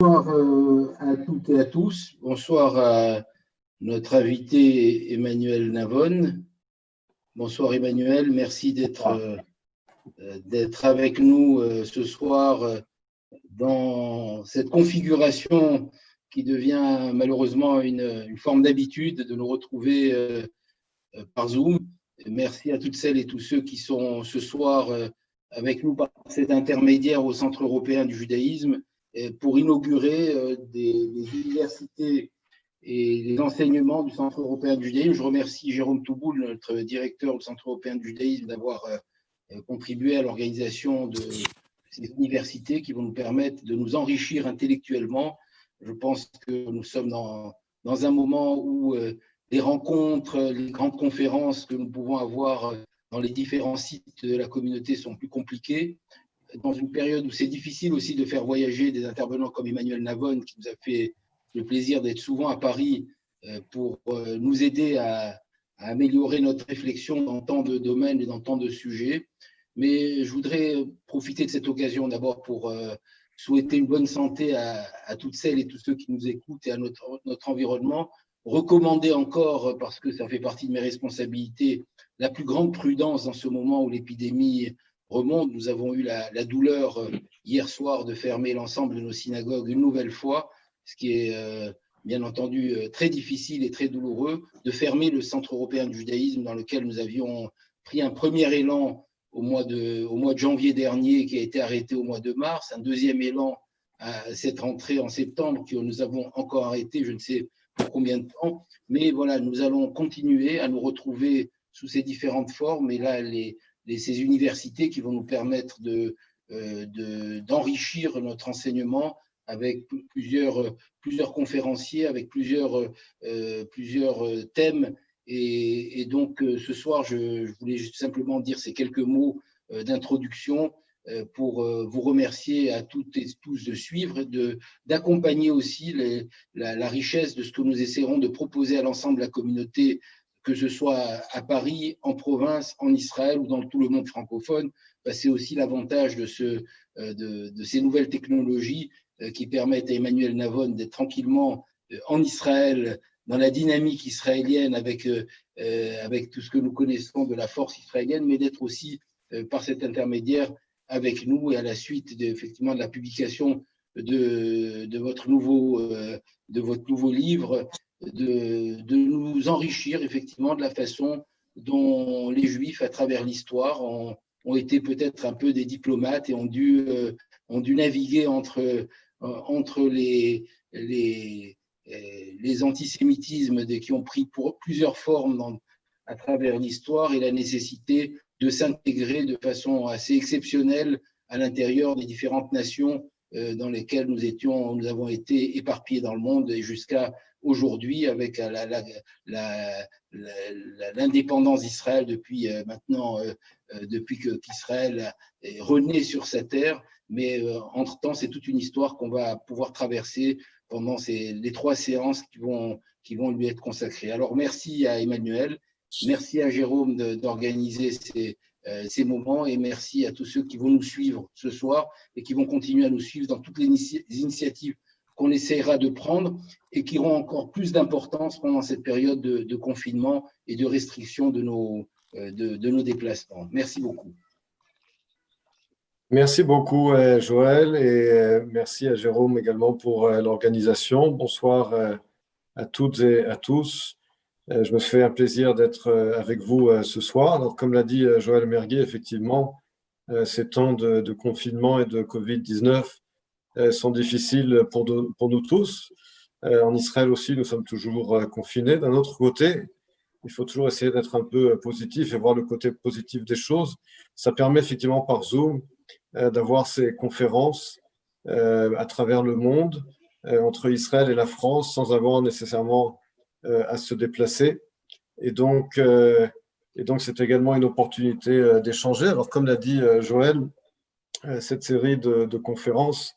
Bonsoir à toutes et à tous. Bonsoir à notre invité Emmanuel Navon. Bonsoir Emmanuel, merci d'être avec nous ce soir dans cette configuration qui devient malheureusement une forme d'habitude de nous retrouver par Zoom. Merci à toutes celles et tous ceux qui sont ce soir avec nous par cet intermédiaire au Centre européen du judaïsme pour inaugurer des universités et les enseignements du Centre européen du judaïsme. Je remercie Jérôme Touboul, notre directeur du Centre européen du judaïsme, d'avoir contribué à l'organisation de ces universités qui vont nous permettre de nous enrichir intellectuellement. Je pense que nous sommes dans un moment où les rencontres, les grandes conférences que nous pouvons avoir dans les différents sites de la communauté sont plus compliquées. Dans une période où c'est difficile aussi de faire voyager des intervenants comme Emmanuel Navon, qui nous a fait le plaisir d'être souvent à Paris pour nous aider à améliorer notre réflexion dans tant de domaines et dans tant de sujets. Mais je voudrais profiter de cette occasion d'abord pour souhaiter une bonne santé à toutes celles et tous ceux qui nous écoutent et à notre environnement. Recommander encore, parce que ça fait partie de mes responsabilités, la plus grande prudence dans ce moment où l'épidémie remonte. Nous avons eu la douleur hier soir de fermer l'ensemble de nos synagogues une nouvelle fois, ce qui est bien entendu très difficile et très douloureux, de fermer le Centre européen du judaïsme dans lequel nous avions pris un premier élan au mois de janvier dernier, qui a été arrêté au mois de mars, un deuxième élan à cette rentrée en septembre que nous avons encore arrêté, je ne sais pour combien de temps, mais voilà, nous allons continuer à nous retrouver sous ces différentes formes, et là, ces universités qui vont nous permettre d'enrichir notre enseignement avec plusieurs conférenciers, avec plusieurs thèmes. Et donc, ce soir, je voulais juste simplement dire ces quelques mots d'introduction pour vous remercier à toutes et tous de suivre, d'accompagner aussi la richesse de ce que nous essaierons de proposer à l'ensemble de la communauté, que ce soit à Paris, en province, en Israël ou dans tout le monde francophone. C'est aussi l'avantage de ces nouvelles technologies qui permettent à Emmanuel Navon d'être tranquillement en Israël, dans la dynamique israélienne, avec tout ce que nous connaissons de la force israélienne, mais d'être aussi par cet intermédiaire avec nous, et à la suite effectivement de la publication de votre nouveau livre, de nous enrichir effectivement de la façon dont les Juifs, à travers l'histoire, ont été peut-être un peu des diplomates et ont dû naviguer entre les antisémitismes qui ont pris plusieurs formes à travers l'histoire, et la nécessité de s'intégrer de façon assez exceptionnelle à l'intérieur des différentes nations dans lesquelles nous avons été éparpillés dans le monde, et jusqu'à aujourd'hui, avec l'indépendance d'Israël depuis maintenant, depuis qu'Israël renaît sur sa terre. Mais entre-temps, c'est toute une histoire qu'on va pouvoir traverser pendant les 3 séances qui vont lui être consacrées. Alors, merci à Emmanuel, merci à Jérôme d'organiser ces moments, et merci à tous ceux qui vont nous suivre ce soir et qui vont continuer à nous suivre dans toutes les initiatives qu'on essaiera de prendre et qui auront encore plus d'importance pendant cette période de confinement et de restriction de nos déplacements. Merci beaucoup. Merci beaucoup, Joël, et merci à Jérôme également pour l'organisation. Bonsoir à toutes et à tous. Je me fais un plaisir d'être avec vous ce soir. Donc, comme l'a dit Joël Merguet, effectivement, ces temps de confinement et de Covid-19 sont difficiles pour nous tous. En Israël aussi, nous sommes toujours confinés. D'un autre côté, il faut toujours essayer d'être un peu positif et voir le côté positif des choses. Ça permet effectivement par Zoom d'avoir ces conférences à travers le monde, entre Israël et la France, sans avoir nécessairement à se déplacer. Et donc, c'est également une opportunité d'échanger. Alors, comme l'a dit Joël, cette série de conférences,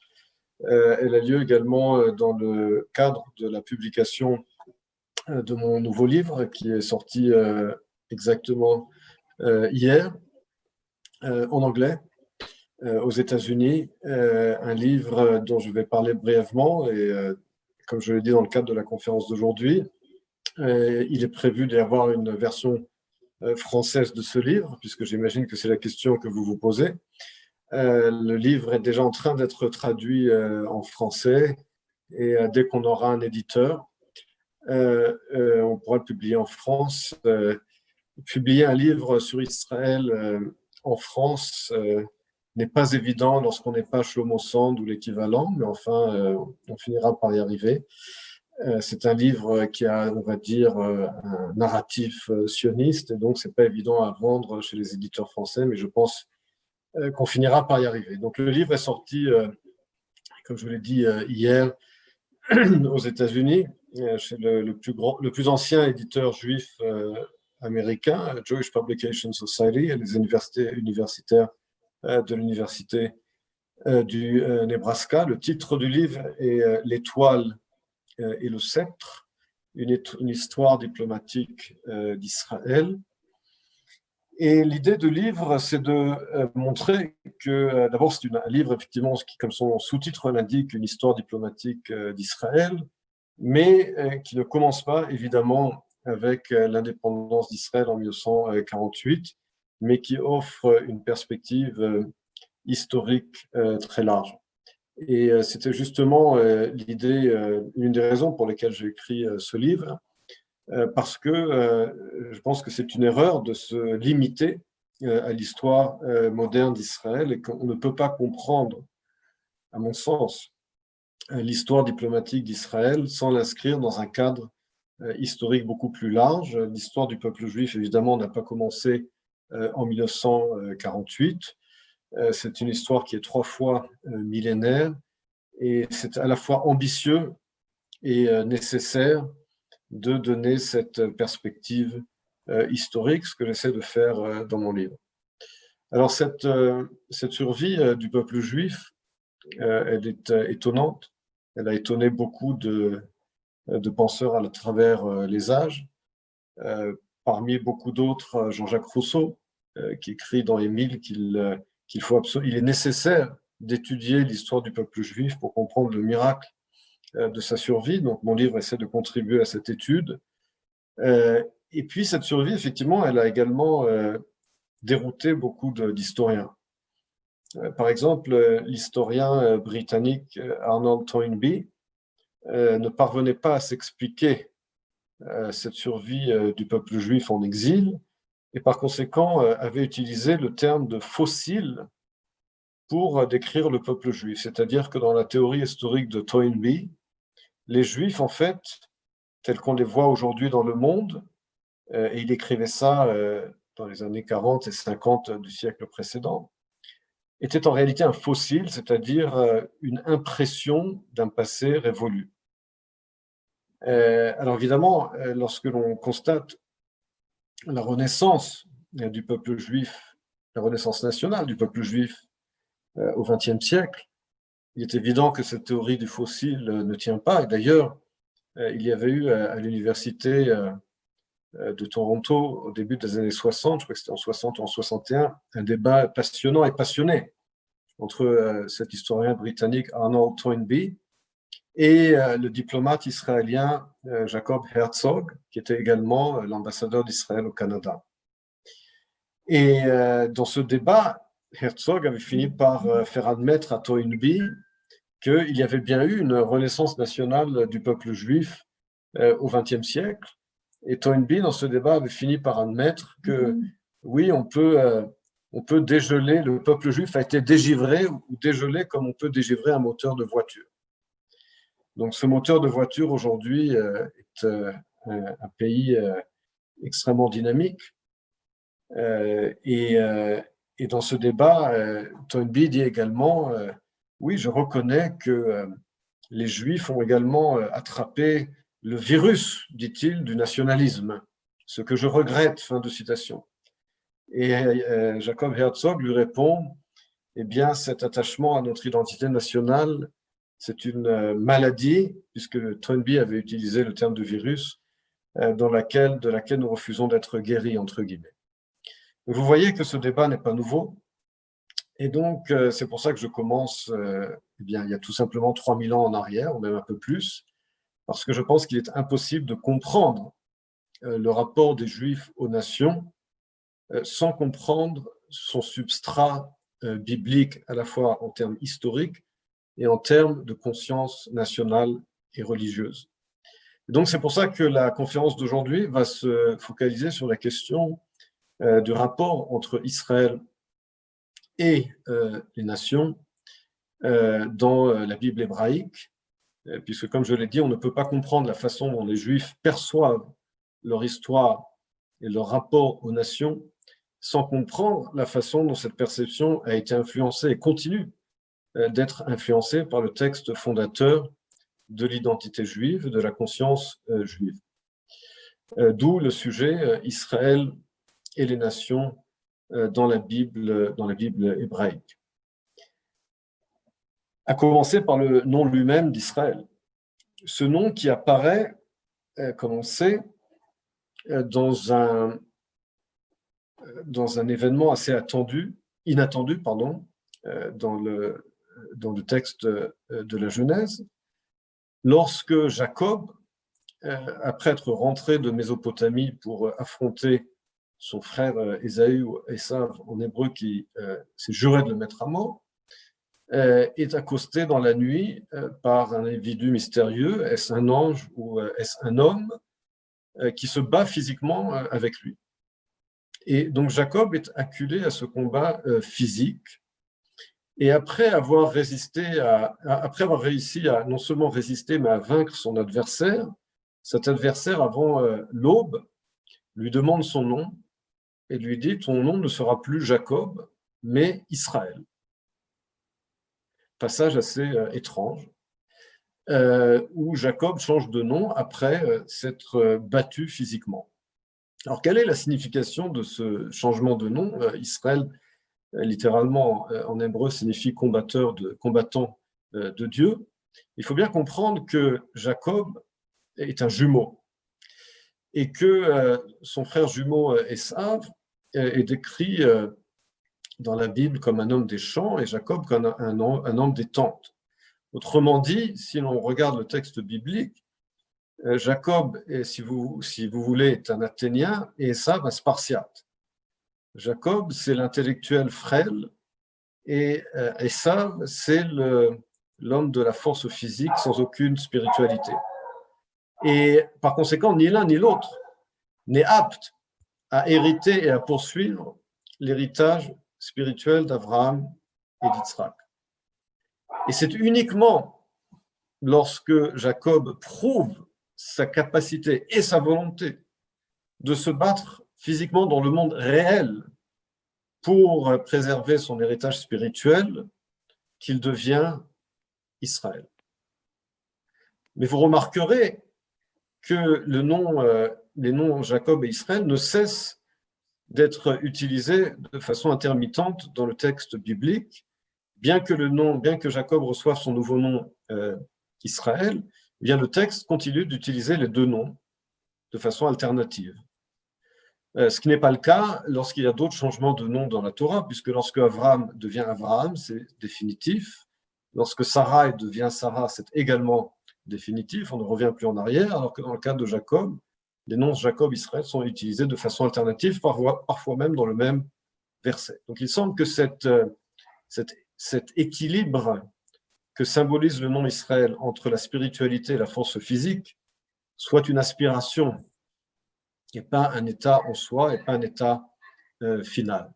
elle a lieu également dans le cadre de la publication de mon nouveau livre qui est sorti exactement hier en anglais. aux États-Unis, un livre dont je vais parler brièvement et comme je l'ai dit dans le cadre de la conférence d'aujourd'hui, il est prévu d'y avoir une version française de ce livre, puisque j'imagine que c'est la question que vous vous posez. Le livre est déjà en train d'être traduit en français et dès qu'on aura un éditeur, on pourra le publier en France. Publier un livre sur Israël en France n'est pas évident lorsqu'on n'est pas Shlomo Sand ou l'équivalent, mais enfin, on finira par y arriver. C'est un livre qui a, on va dire, un narratif sioniste, et donc c'est pas évident à vendre chez les éditeurs français, mais je pense qu'on finira par y arriver. Donc le livre est sorti, comme je vous l'ai dit hier, aux États-Unis, chez le plus ancien éditeur juif américain, Jewish Publication Society, et les universités universitaires de l'université du Nebraska. Le titre du livre est L'étoile et le sceptre, une histoire diplomatique d'Israël. Et l'idée du livre, c'est de montrer que, d'abord, c'est un livre, effectivement, qui, comme son sous-titre l'indique, une histoire diplomatique d'Israël, mais qui ne commence pas, évidemment, avec l'indépendance d'Israël en 1948, mais qui offre une perspective historique très large. Et c'était justement l'idée, une des raisons pour lesquelles j'ai écrit ce livre, parce que je pense que c'est une erreur de se limiter à l'histoire moderne d'Israël et qu'on ne peut pas comprendre, à mon sens, l'histoire diplomatique d'Israël sans l'inscrire dans un cadre historique beaucoup plus large. L'histoire du peuple juif, évidemment, n'a pas commencé en 1948. C'est une histoire qui est 3 fois millénaire et c'est à la fois ambitieux et nécessaire de donner cette perspective historique, ce que j'essaie de faire dans mon livre. Alors cette survie du peuple juif, elle est étonnante. Elle a étonné beaucoup de penseurs à travers les âges. Parmi beaucoup d'autres, Jean-Jacques Rousseau, qui écrit dans Émile qu'il est nécessaire d'étudier l'histoire du peuple juif pour comprendre le miracle de sa survie. Donc mon livre essaie de contribuer à cette étude. Et puis cette survie, effectivement, elle a également dérouté beaucoup d'historiens. Par exemple, l'historien britannique Arnold Toynbee ne parvenait pas à s'expliquer cette survie du peuple juif en exil et par conséquent avait utilisé le terme de fossile pour décrire le peuple juif. C'est-à-dire que dans la théorie historique de Toynbee, les Juifs, en fait, tels qu'on les voit aujourd'hui dans le monde, et il écrivait ça dans les années 40 et 50 du siècle précédent, était en réalité un fossile, c'est-à-dire une impression d'un passé révolu. Alors évidemment, lorsque l'on constate la renaissance du peuple juif, la renaissance nationale du peuple juif au XXe siècle, il est évident que cette théorie du fossile ne tient pas. Et d'ailleurs, il y avait eu à l'université de Toronto au début des années 60, je crois que c'était en 60 ou en 61, un débat passionnant et passionné entre cet historien britannique Arnold Toynbee et le diplomate israélien Jacob Herzog, qui était également l'ambassadeur d'Israël au Canada. Et dans ce débat, Herzog avait fini par faire admettre à Toynbee qu'il y avait bien eu une renaissance nationale du peuple juif au XXe siècle. Et Toynbee, dans ce débat, avait fini par admettre que oui, on peut dégeler, le peuple juif a été dégivré ou dégelé comme on peut dégivrer un moteur de voiture. Donc ce moteur de voiture aujourd'hui est un pays extrêmement dynamique. Et dans ce débat, Toynbee dit également, oui, je reconnais que les Juifs ont également attrapé le virus, dit-il, du nationalisme, ce que je regrette, fin de citation. Et Jacob Herzog lui répond, eh bien, cet attachement à notre identité nationale, c'est une maladie, puisque Toynbee avait utilisé le terme de virus, de laquelle nous refusons d'être guéris, entre guillemets. Vous voyez que ce débat n'est pas nouveau. Et donc, c'est pour ça que je commence, eh bien, il y a tout simplement 3000 ans en arrière, ou même un peu plus, parce que je pense qu'il est impossible de comprendre le rapport des Juifs aux nations sans comprendre son substrat biblique, à la fois en termes historiques et en termes de conscience nationale et religieuse. Et donc, c'est pour ça que la conférence d'aujourd'hui va se focaliser sur la question du rapport entre Israël et les nations dans la Bible hébraïque, puisque, comme je l'ai dit, on ne peut pas comprendre la façon dont les Juifs perçoivent leur histoire et leur rapport aux nations sans comprendre la façon dont cette perception a été influencée et continue d'être influencée par le texte fondateur de l'identité juive, de la conscience juive. D'où le sujet Israël et les nations dans la Bible hébraïque. À commencer par le nom lui-même d'Israël. Ce nom qui apparaît, comme on sait, dans un événement assez inattendu, dans le texte de la Genèse, lorsque Jacob, après être rentré de Mésopotamie pour affronter son frère Ésaü, ou Esav en hébreu, qui s'est juré de le mettre à mort, est accosté dans la nuit par un individu mystérieux. Est-ce un ange ou est-ce un homme qui se bat physiquement avec lui? Et donc Jacob est acculé à ce combat physique. Et après avoir réussi à non seulement résister, mais à vaincre son adversaire, cet adversaire, avant l'aube, lui demande son nom et lui dit « Ton nom ne sera plus Jacob, mais Israël ». Passage assez étrange, où Jacob change de nom après s'être battu physiquement. Alors, quelle est la signification de ce changement de nom? Israël, littéralement en hébreu, signifie combattant de Dieu. Il faut bien comprendre que Jacob est un jumeau et que son frère jumeau Esav est décrit dans la Bible comme un homme des champs et Jacob comme un homme des tentes. Autrement dit, si l'on regarde le texte biblique, Jacob, si vous voulez, est un Athénien et Esav un Spartiate. Jacob, c'est l'intellectuel frêle et Esav, c'est l'homme de la force physique sans aucune spiritualité. Et par conséquent, ni l'un ni l'autre n'est apte à hériter et à poursuivre l'héritage spirituel d'Abraham et d'Yitzhak. Et c'est uniquement lorsque Jacob prouve sa capacité et sa volonté de se battre physiquement dans le monde réel pour préserver son héritage spirituel qu'il devient Israël. Mais vous remarquerez que les noms Jacob et Israël ne cessent d'être utilisés de façon intermittente dans le texte biblique, bien que Jacob reçoive son nouveau nom Israël, eh bien le texte continue d'utiliser les deux noms de façon alternative. Ce qui n'est pas le cas lorsqu'il y a d'autres changements de nom dans la Torah, puisque lorsque Abraham devient Abraham, c'est définitif. Lorsque Sarai devient Sarah, c'est également définitif, on ne revient plus en arrière, alors que dans le cas de Jacob, les noms Jacob, Israël sont utilisés de façon alternative, parfois même dans le même verset. Donc il semble que cet équilibre que symbolise le nom Israël entre la spiritualité et la force physique soit une aspiration et pas un état en soi et pas un état final.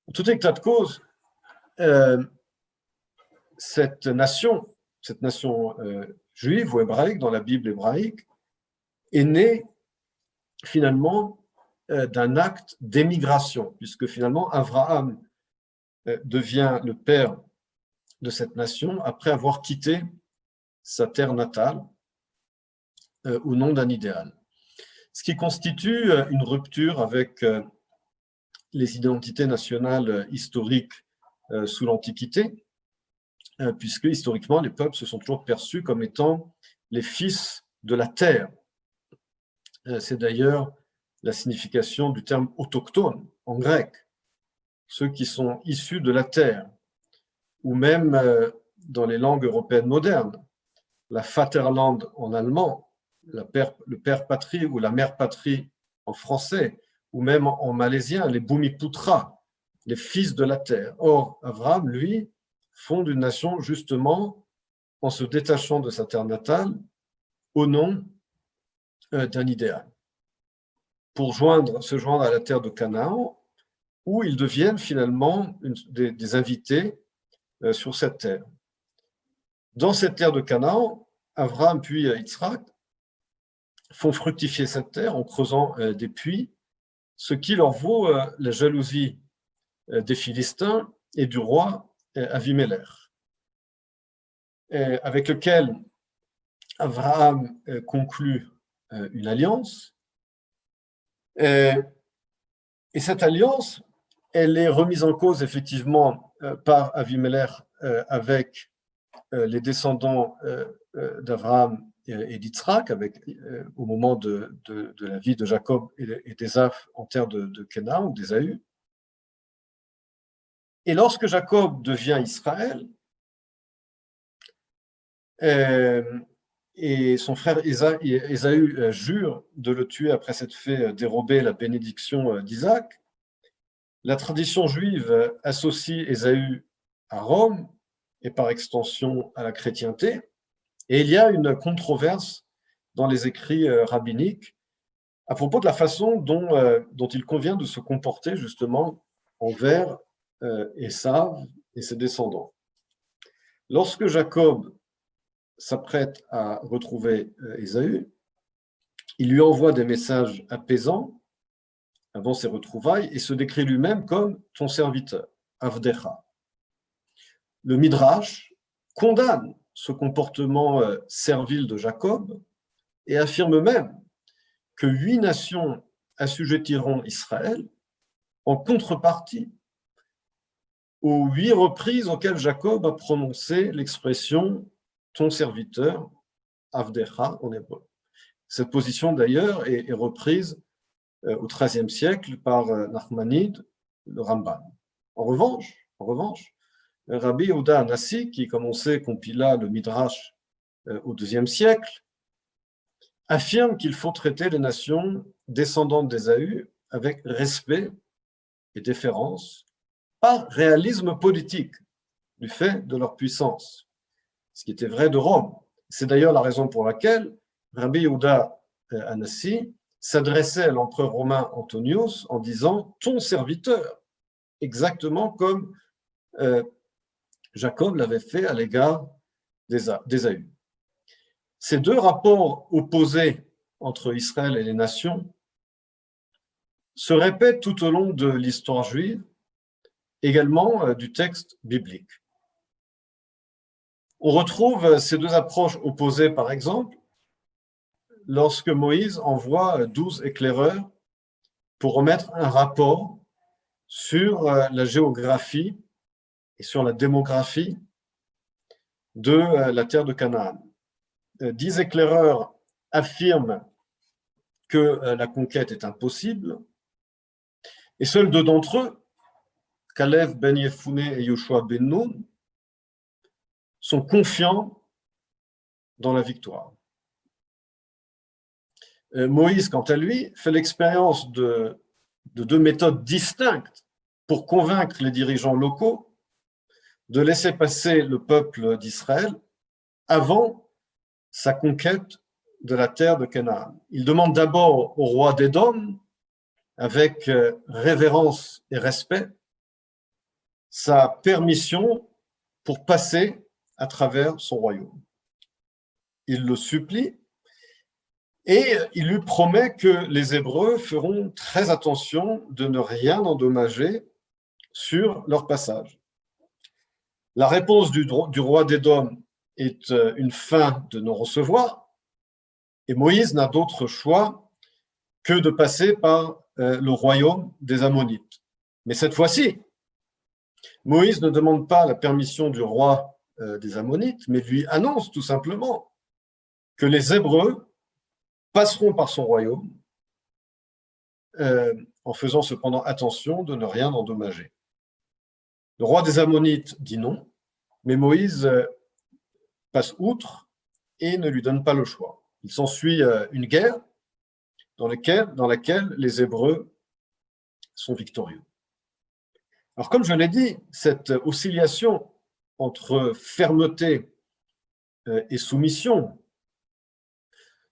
En tout état de cause, cette nation juive ou hébraïque dans la Bible hébraïque est née finalement d'un acte d'émigration, puisque finalement Abraham devient le père de cette nation après avoir quitté sa terre natale au nom d'un idéal. Ce qui constitue une rupture avec les identités nationales historiques sous l'Antiquité, puisque historiquement, les peuples se sont toujours perçus comme étant les fils de la terre. C'est d'ailleurs la signification du terme autochtone en grec. ceux qui sont issus de la terre, ou même dans les langues européennes modernes, la Vaterland en allemand, le père patrie ou la mère patrie en français, ou même en malaisien, les Bumiputra, les fils de la terre. Or, Abraham, lui, fonde une nation justement en se détachant de sa terre natale au nom d'un idéal, pour se joindre à la terre de Canaan, où ils deviennent finalement des invités sur cette terre. Dans cette terre de Canaan, Abraham puis Yitzhak font fructifier cette terre en creusant des puits, ce qui leur vaut la jalousie des Philistins et du roi Avimelech, avec lequel Abraham conclut une alliance. Et cette alliance, elle est remise en cause effectivement par Avimelech avec les descendants d'Abraham et d'Yitzhak, au moment de la vie de Jacob et d'Ésaü en terre de Canaan ou d'Ésaü. Et lorsque Jacob devient Israël, et son frère Ésaü jure de le tuer après s'être fait dérober la bénédiction d'Isaac, la tradition juive associe Ésaü à Rome et par extension à la chrétienté. Et il y a une controverse dans les écrits rabbiniques à propos de la façon dont il convient de se comporter justement envers Ésaü et ses descendants. Lorsque Jacob s'apprête à retrouver Ésaü, il lui envoie des messages apaisants avant ses retrouvailles et se décrit lui-même comme ton serviteur, Avdecha. Le Midrash condamne ce comportement servile de Jacob et affirme même que 8 nations assujettiront Israël en contrepartie aux 8 reprises auxquelles Jacob a prononcé l'expression « ton serviteur » Avdecha en hébreu. Cette position d'ailleurs est reprise au XIIIe siècle par Nachmanide, le Ramban. En revanche, Rabbi Yehuda Hanassi, qui, comme on sait, compila le Midrash au IIe siècle, affirme qu'il faut traiter les nations descendantes d'Ésaü avec respect et déférence, par réalisme politique, du fait de leur puissance, ce qui était vrai de Rome. C'est d'ailleurs la raison pour laquelle Rabbi Yehuda Hanassi s'adressait à l'empereur romain Antonius en disant « ton serviteur », exactement comme Jacob l'avait fait à l'égard d'Ésaü. Ces 2 rapports opposés entre Israël et les nations se répètent tout au long de l'histoire juive, également du texte biblique. On retrouve ces 2 approches opposées, par exemple, lorsque Moïse envoie 12 éclaireurs pour remettre un rapport sur la géographie et sur la démographie de la terre de Canaan. 10 éclaireurs affirment que la conquête est impossible, et seuls 2 d'entre eux, Caleb ben Yefouné et Yoshua ben Nun, sont confiants dans la victoire. Moïse, quant à lui, fait l'expérience de 2 méthodes distinctes pour convaincre les dirigeants locaux de laisser passer le peuple d'Israël avant sa conquête de la terre de Canaan. Il demande d'abord au roi d'Édom, avec révérence et respect, sa permission pour passer à travers son royaume. Il le supplie et il lui promet que les Hébreux feront très attention de ne rien endommager sur leur passage. La réponse du roi d'Édom est une fin de non-recevoir, et Moïse n'a d'autre choix que de passer par le royaume des Ammonites. Mais cette fois-ci, Moïse ne demande pas la permission du roi des Ammonites, mais lui annonce tout simplement que les Hébreux passeront par son royaume en faisant cependant attention de ne rien endommager. Le roi des Ammonites dit non, mais Moïse passe outre et ne lui donne pas le choix. Il s'ensuit une guerre dans laquelle les Hébreux sont victorieux. Alors, comme je l'ai dit, cette oscillation entre fermeté et soumission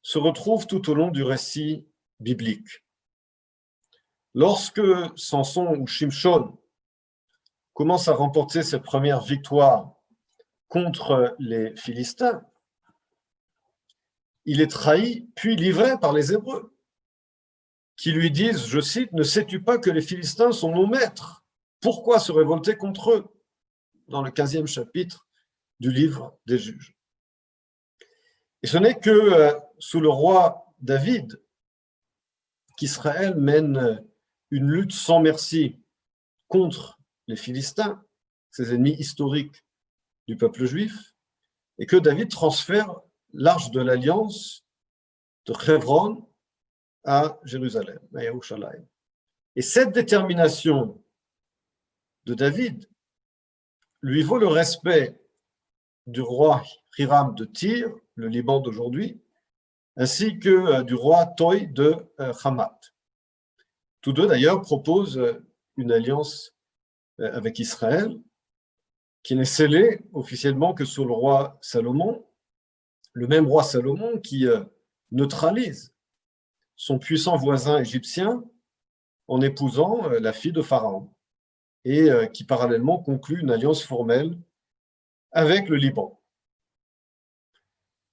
se retrouve tout au long du récit biblique. Lorsque Samson ou Shimshon commence à remporter ses premières victoires contre les Philistins, il est trahi puis livré par les Hébreux, qui lui disent, je cite, « Ne sais-tu pas que les Philistins sont nos maîtres? Pourquoi se révolter contre eux ?» dans le 15e chapitre du livre des Juges. Et ce n'est que sous le roi David qu'Israël mène une lutte sans merci contre les Philistins, ses ennemis historiques du peuple juif, et que David transfère l'arche de l'alliance de Hebron à Jérusalem, à Yerushalayim. Et cette détermination de David lui vaut le respect du roi Hiram de Tyr, le Liban d'aujourd'hui, ainsi que du roi Toy de Hamat. Tous deux, d'ailleurs, proposent une alliance avec Israël, qui n'est scellée officiellement que sous le roi Salomon, le même roi Salomon qui neutralise son puissant voisin égyptien en épousant la fille de Pharaon, et qui parallèlement conclut une alliance formelle avec le Liban.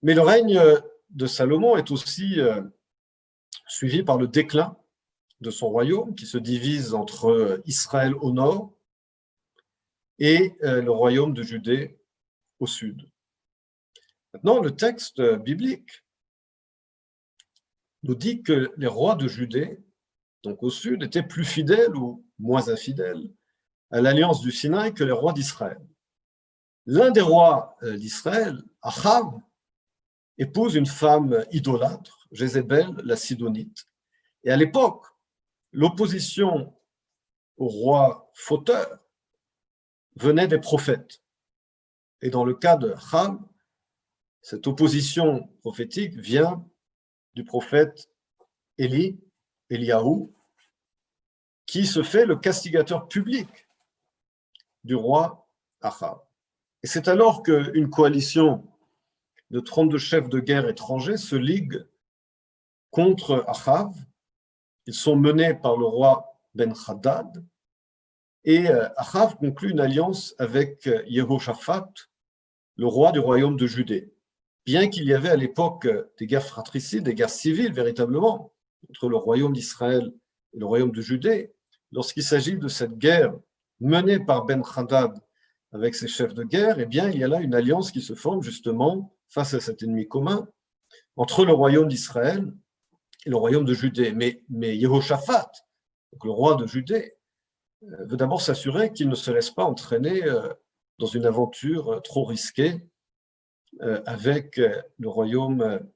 Mais le règne de Salomon est aussi suivi par le déclin de son royaume, qui se divise entre Israël au nord et le royaume de Judée au sud. Maintenant, le texte biblique nous dit que les rois de Judée, donc au sud, étaient plus fidèles ou moins infidèles à l'alliance du Sinaï que les rois d'Israël. L'un des rois d'Israël, Achav, épouse une femme idolâtre, Jézébel, la Sidonite. Et à l'époque, l'opposition au roi fauteur venait des prophètes. Et dans le cas de Achav, cette opposition prophétique vient du prophète Eliaou, qui se fait le castigateur public du roi Achav. Et c'est alors qu'une coalition de 32 chefs de guerre étrangers se ligue contre Achav. Ils sont menés par le roi Ben-Hadad, et Achav conclut une alliance avec Jehoshaphat, le roi du royaume de Judée. Bien qu'il y avait à l'époque des guerres fratricides, des guerres civiles véritablement, entre le royaume d'Israël et le royaume de Judée, lorsqu'il s'agit de cette guerre menée par Ben-Hadad avec ses chefs de guerre, eh bien, il y a là une alliance qui se forme justement face à cet ennemi commun entre le royaume d'Israël et le royaume de Judée. Mais Jehoshaphat, donc le roi de Judée, veut d'abord s'assurer qu'il ne se laisse pas entraîner dans une aventure trop risquée avec le royaume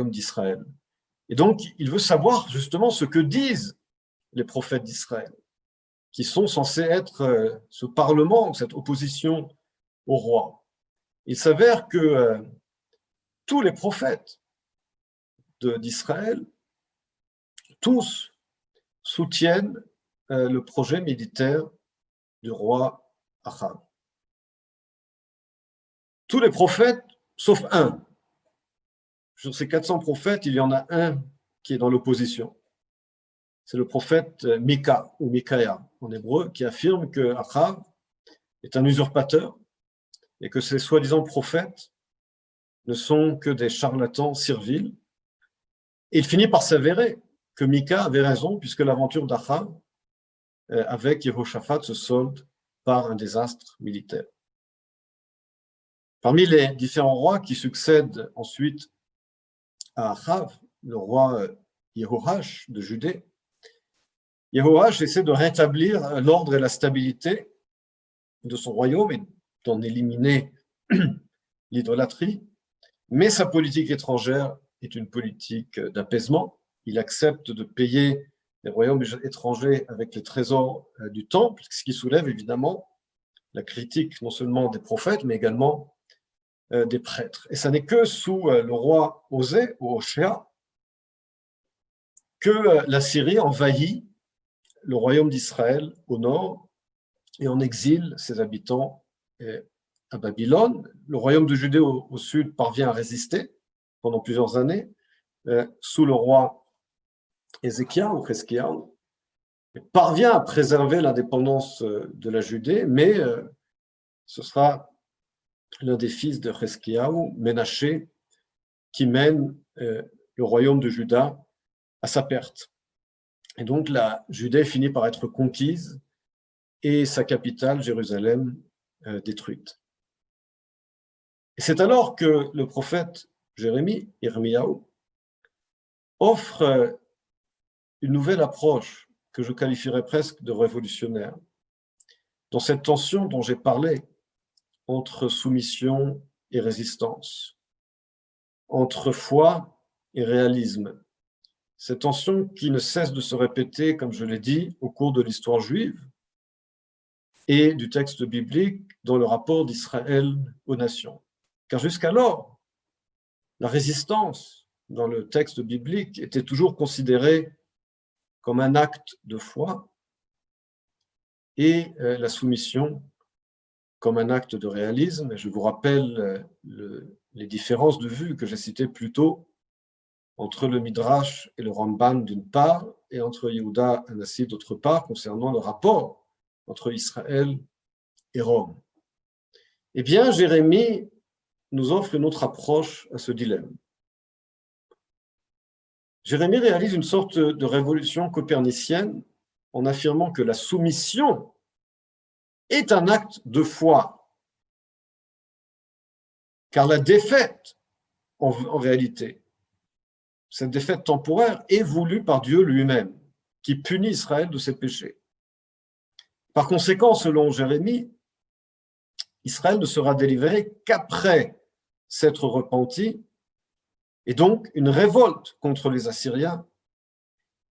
d'Israël. Et donc, il veut savoir justement ce que disent les prophètes d'Israël, qui sont censés être ce parlement, cette opposition au roi. Il s'avère que tous les prophètes d'Israël, tous soutiennent le projet militaire du roi Achav. Tous les prophètes, sauf un. Sur ces 400 prophètes, il y en a un qui est dans l'opposition. C'est le prophète Mika, ou Mikaïa en hébreu, qui affirme que Achav est un usurpateur et que ces soi-disant prophètes ne sont que des charlatans serviles. Et il finit par s'avérer que Mika avait raison, puisque l'aventure d'Achav avec Jehoshaphat se solde par un désastre militaire. Parmi les différents rois qui succèdent ensuite à Achav, le roi Jehoash de Judée, Jehoash essaie de rétablir l'ordre et la stabilité de son royaume et d'en éliminer l'idolâtrie, mais sa politique étrangère est une politique d'apaisement. Il accepte de payer les royaumes étrangers avec les trésors du temple, ce qui soulève évidemment la critique non seulement des prophètes, mais également des prêtres. Et ça n'est que sous le roi Osée, ou Hoshea, que la Syrie envahit le royaume d'Israël au nord et en exile ses habitants à Babylone. Le royaume de Judée au sud parvient à résister pendant plusieurs années sous le roi Ézéchias ou Chesquiaou, parvient à préserver l'indépendance de la Judée, mais ce sera l'un des fils de Chesquiaou, Ménaché, qui mène le royaume de Juda à sa perte. Et donc la Judée finit par être conquise et sa capitale, Jérusalem, détruite. Et c'est alors que le prophète Jérémie, Irmiyahu, offre une nouvelle approche que je qualifierais presque de révolutionnaire, dans cette tension dont j'ai parlé entre soumission et résistance, entre foi et réalisme. Cette tension qui ne cesse de se répéter, comme je l'ai dit, au cours de l'histoire juive et du texte biblique dans le rapport d'Israël aux nations. Car jusqu'alors, la résistance dans le texte biblique était toujours considérée comme un acte de foi et la soumission comme un acte de réalisme. Et je vous rappelle les différences de vue que j'ai citées plus tôt entre le Midrash et le Ramban d'une part, et entre Yehuda Hanassi d'autre part, concernant le rapport entre Israël et Rome. Eh bien, Jérémie nous offre une autre approche à ce dilemme. Jérémie réalise une sorte de révolution copernicienne en affirmant que la soumission est un acte de foi, car la défaite, en réalité, cette défaite temporaire est voulue par Dieu lui-même, qui punit Israël de ses péchés. Par conséquent, selon Jérémie, Israël ne sera délivré qu'après s'être repenti, et donc une révolte contre les Assyriens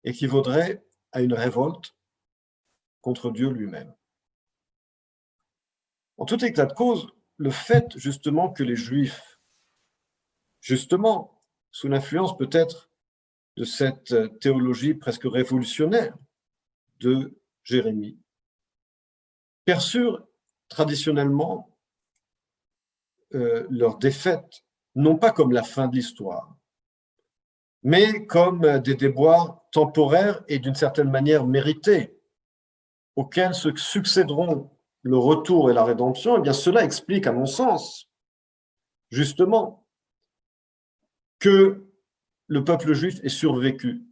équivaudrait à une révolte contre Dieu lui-même. En tout état de cause, le fait justement que les Juifs, justement, sous l'influence peut-être de cette théologie presque révolutionnaire de Jérémie, perçurent traditionnellement leur défaite, non pas comme la fin de l'histoire, mais comme des déboires temporaires et d'une certaine manière mérités, auxquels se succéderont le retour et la rédemption. Eh bien, cela explique, à mon sens, justement, que le peuple juif ait survécu,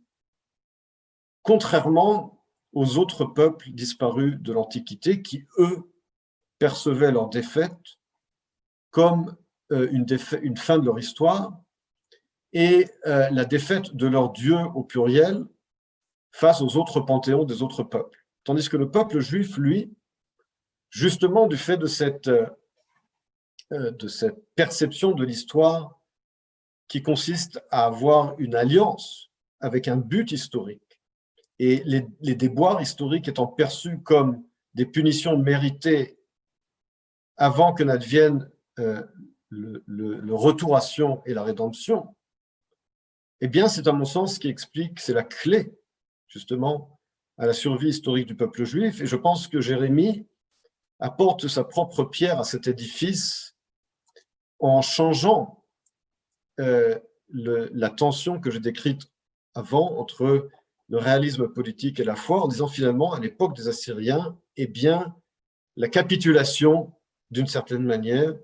contrairement aux autres peuples disparus de l'Antiquité qui, eux, percevaient leur défaite comme une fin de leur histoire et la défaite de leur Dieu au pluriel face aux autres panthéons des autres peuples. Tandis que le peuple juif, lui, justement du fait de cette perception de l'histoire qui consiste à avoir une alliance avec un but historique, et les déboires historiques étant perçus comme des punitions méritées avant que n'advienne le retour à Sion et la rédemption, eh bien, c'est à mon sens ce qui explique, c'est la clé, justement, à la survie historique du peuple juif. Et je pense que Jérémie apporte sa propre pierre à cet édifice en changeant la tension que j'ai décrite avant entre le réalisme politique et la foi, en disant finalement, à l'époque des Assyriens, eh bien, la capitulation, d'une certaine manière,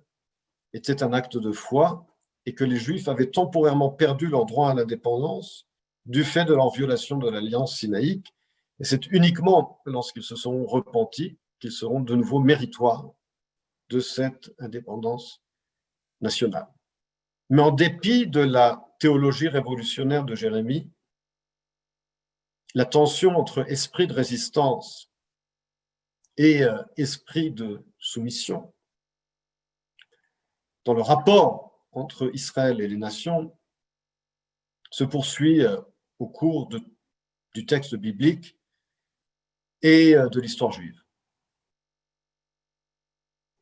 était un acte de foi et que les Juifs avaient temporairement perdu leur droit à l'indépendance du fait de leur violation de l'alliance sinaïque. Et c'est uniquement lorsqu'ils se sont repentis qu'ils seront de nouveau méritoires de cette indépendance nationale. Mais en dépit de la théologie révolutionnaire de Jérémie, la tension entre esprit de résistance et esprit de soumission dans le rapport entre Israël et les nations se poursuit au cours du texte biblique et de l'histoire juive.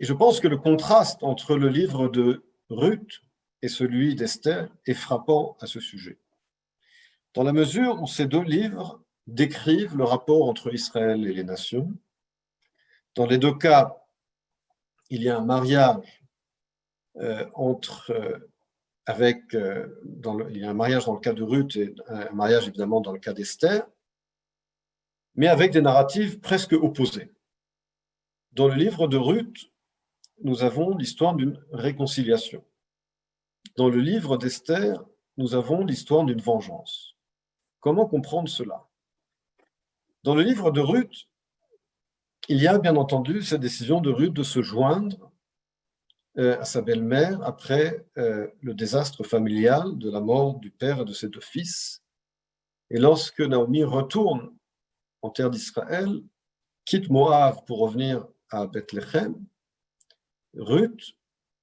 Et je pense que le contraste entre le livre de Ruth et celui d'Esther est frappant à ce sujet. Dans la mesure où ces deux livres décrivent le rapport entre Israël et les nations, dans les deux cas, il y a un mariage il y a un mariage dans le cas de Ruth et un mariage évidemment dans le cas d'Esther, mais avec des narratives presque opposées. Dans le livre de Ruth, nous avons l'histoire d'une réconciliation. Dans le livre d'Esther, nous avons l'histoire d'une vengeance. Comment comprendre cela? Dans le livre de Ruth, il y a bien entendu cette décision de Ruth de se joindre à sa belle-mère après le désastre familial de la mort du père et de ses deux fils. Et lorsque Naomi retourne en terre d'Israël, quitte Moab pour revenir à Bethléem, Ruth,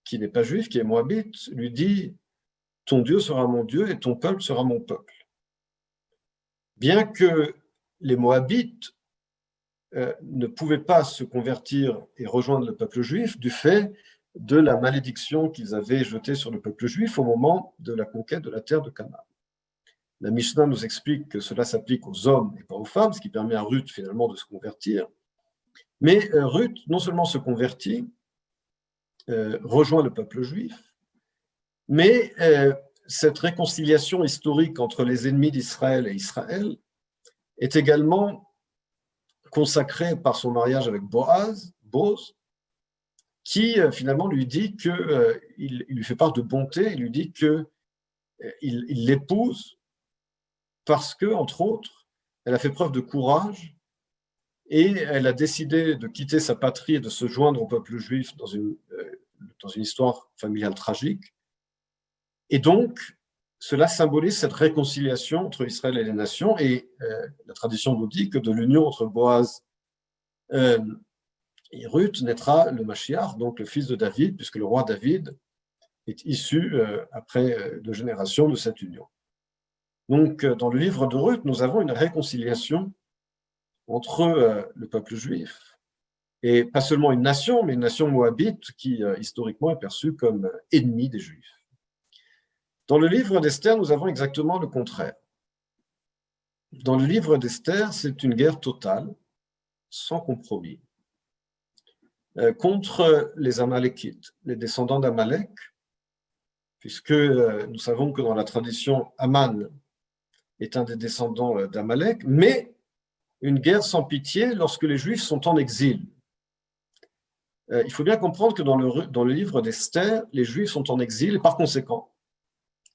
qui n'est pas juive, qui est moabite, lui dit « Ton Dieu sera mon Dieu et ton peuple sera mon peuple ». Bien que les Moabites ne pouvaient pas se convertir et rejoindre le peuple juif du fait de la malédiction qu'ils avaient jetée sur le peuple juif au moment de la conquête de la terre de Canaan. La Mishnah nous explique que cela s'applique aux hommes et pas aux femmes, ce qui permet à Ruth finalement de se convertir. Mais Ruth non seulement se convertit, rejoint le peuple juif, mais cette réconciliation historique entre les ennemis d'Israël et Israël est également consacrée par son mariage avec Boaz, qui finalement lui dit qu'il lui fait part de bonté, il lui dit qu'il l'épouse parce que, entre autres, elle a fait preuve de courage et elle a décidé de quitter sa patrie et de se joindre au peuple juif dans une histoire familiale tragique. Et donc, cela symbolise cette réconciliation entre Israël et les nations, et la tradition nous dit que de l'union entre Boaz et Ruth naîtra le Mashiach, donc le fils de David, puisque le roi David est issu après 2 générations de cette union. Donc, dans le livre de Ruth, nous avons une réconciliation entre le peuple juif, et pas seulement une nation, mais une nation moabite qui, historiquement, est perçue comme ennemie des Juifs. Dans le livre d'Esther, nous avons exactement le contraire. Dans le livre d'Esther, c'est une guerre totale, sans compromis, contre les Amalékites, les descendants d'Amalek, puisque nous savons que dans la tradition, Aman est un des descendants d'Amalek, mais une guerre sans pitié lorsque les Juifs sont en exil. Il faut bien comprendre que dans le livre d'Esther, les Juifs sont en exil et par conséquent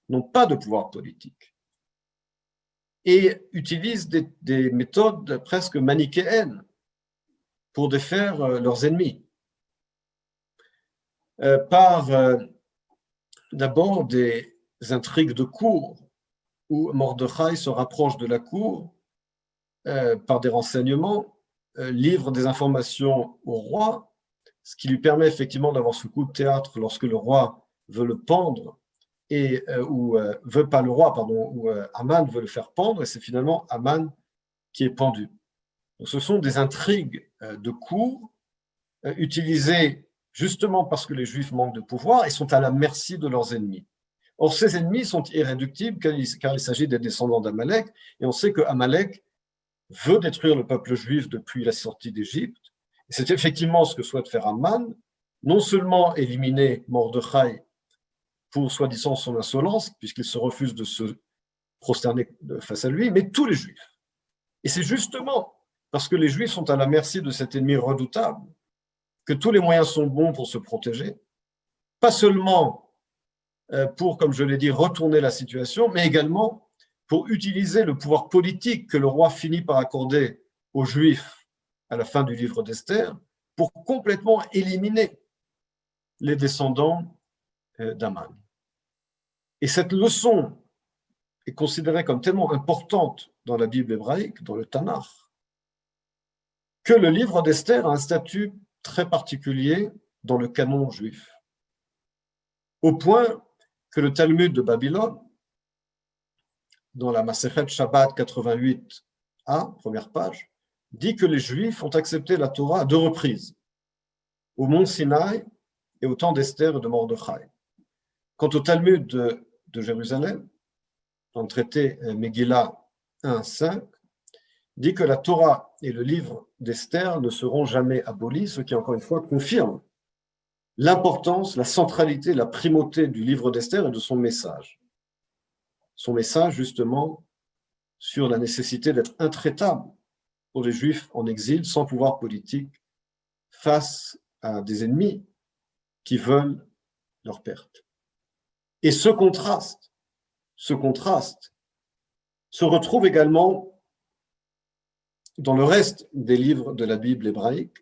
n'ont pas de pouvoir politique et utilisent des méthodes presque manichéennes pour défaire leurs ennemis. Par d'abord des intrigues de cour où Mordechai se rapproche de la cour par des renseignements, livre des informations au roi, ce qui lui permet effectivement d'avoir ce coup de théâtre lorsque le roi veut le pendre, ou Aman veut le faire pendre, et c'est finalement Aman qui est pendu. Donc, ce sont des intrigues de cour utilisées justement parce que les Juifs manquent de pouvoir et sont à la merci de leurs ennemis. Or, ces ennemis sont irréductibles car il s'agit des descendants d'Amalek, et on sait que Amalek veut détruire le peuple juif depuis la sortie d'Égypte. Et c'est effectivement ce que souhaite faire Aman, non seulement éliminer Mordechai pour soi-disant son insolence, puisqu'il se refuse de se prosterner face à lui, mais tous les Juifs. Et c'est justement parce que les Juifs sont à la merci de cet ennemi redoutable que tous les moyens sont bons pour se protéger, pas seulement pour, comme je l'ai dit, retourner la situation, mais également pour utiliser le pouvoir politique que le roi finit par accorder aux Juifs à la fin du livre d'Esther, pour complètement éliminer les descendants d'Aman. Et cette leçon est considérée comme tellement importante dans la Bible hébraïque, dans le Tanakh, que le livre d'Esther a un statut très particulier dans le canon juif, au point que le Talmud de Babylone, dans la Masechet Shabbat 88a, première page, dit que les Juifs ont accepté la Torah à 2 reprises. au mont Sinaï et au temps d'Esther et de Mordechai. Quant au Talmud de Jérusalem, dans le traité Megillah 1.5, dit que la Torah et le livre d'Esther ne seront jamais abolis, ce qui, encore une fois, confirme l'importance, la centralité, la primauté du livre d'Esther et de son message. Son message, justement, sur la nécessité d'être intraitable pour les Juifs en exil, sans pouvoir politique, face à des ennemis qui veulent leur perte. Et ce contraste se retrouve également dans le reste des livres de la Bible hébraïque,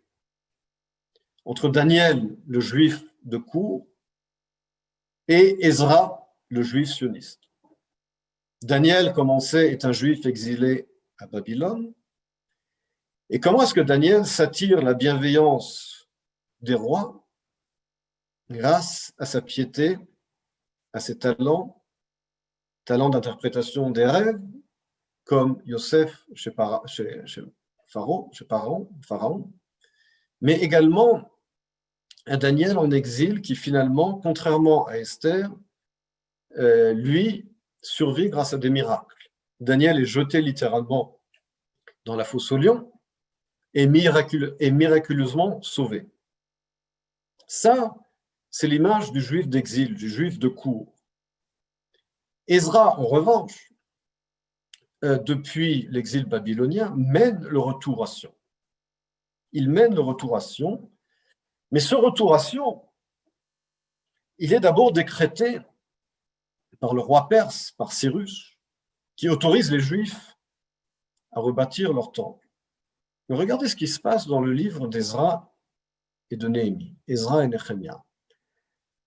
entre Daniel, le juif de cour, et Ezra, le juif sioniste. Daniel, comme on sait, est un juif exilé à Babylone. Et comment est-ce que Daniel s'attire la bienveillance des rois grâce à sa piété, à ses talents d'interprétation des rêves, comme Yosef chez Pharaon, mais également un Daniel en exil qui finalement, contrairement à Esther, lui survit grâce à des miracles. Daniel est jeté littéralement dans la fosse aux lions et miraculeusement sauvé. Ça, c'est l'image du juif d'exil, du juif de cour. Ezra, en revanche, depuis l'exil babylonien, mène le retour à Sion. Il mène le retour à Sion, mais ce retour à Sion, il est d'abord décrété par le roi perse, par Cyrus, qui autorise les Juifs à rebâtir leur temple. Mais regardez ce qui se passe dans le livre d'Ezra et de Néhémie, Ezra et Néhémia.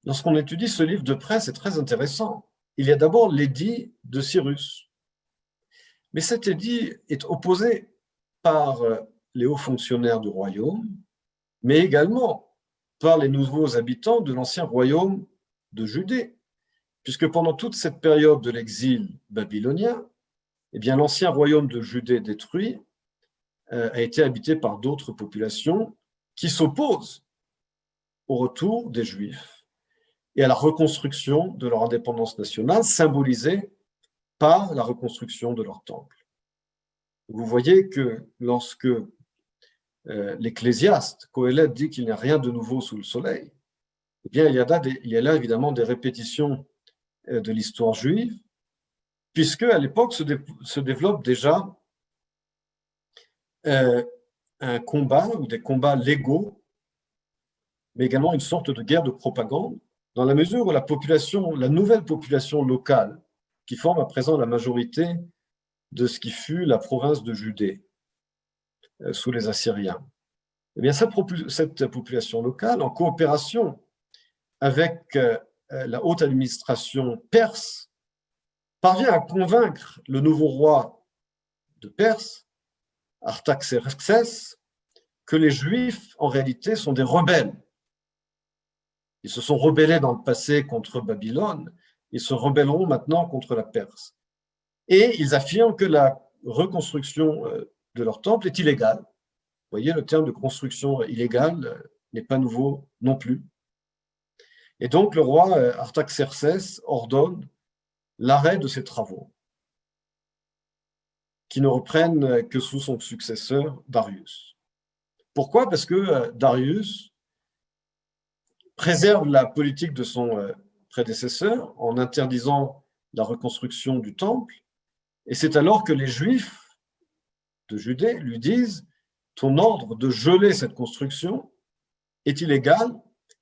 Lorsqu'on étudie ce livre de près, c'est très intéressant. Il y a d'abord l'édit de Cyrus. Mais cet édit est opposé par les hauts fonctionnaires du royaume, mais également par les nouveaux habitants de l'ancien royaume de Judée, puisque pendant toute cette période de l'exil babylonien, eh bien, l'ancien royaume de Judée détruit a été habité par d'autres populations qui s'opposent au retour des Juifs et à la reconstruction de leur indépendance nationale, symbolisée par la reconstruction de leur temple. Vous voyez que lorsque l'Ecclésiaste, Qoéleth, dit qu'il n'y a rien de nouveau sous le soleil, eh bien, il y a là évidemment des répétitions de l'histoire juive, puisque à l'époque se développe déjà un combat ou des combats légaux, mais également une sorte de guerre de propagande, dans la mesure où la nouvelle population locale, qui forme à présent la majorité de ce qui fut la province de Judée sous les Assyriens, eh bien, cette population locale, en coopération avec la haute administration perse, parvient à convaincre le nouveau roi de Perse, Artaxerxès, que les Juifs, en réalité, sont des rebelles. Ils se sont rebellés dans le passé contre Babylone, ils se rebelleront maintenant contre la Perse. Et ils affirment que la reconstruction de leur temple est illégale. Vous voyez, le terme de construction illégale n'est pas nouveau non plus. Et donc, le roi Artaxerxès ordonne l'arrêt de ces travaux, qui ne reprennent que sous son successeur, Darius. Pourquoi ? Parce que Darius préserve la politique de son prédécesseur en interdisant la reconstruction du temple, et c'est alors que les Juifs de Judée lui disent « Ton ordre de geler cette construction est illégal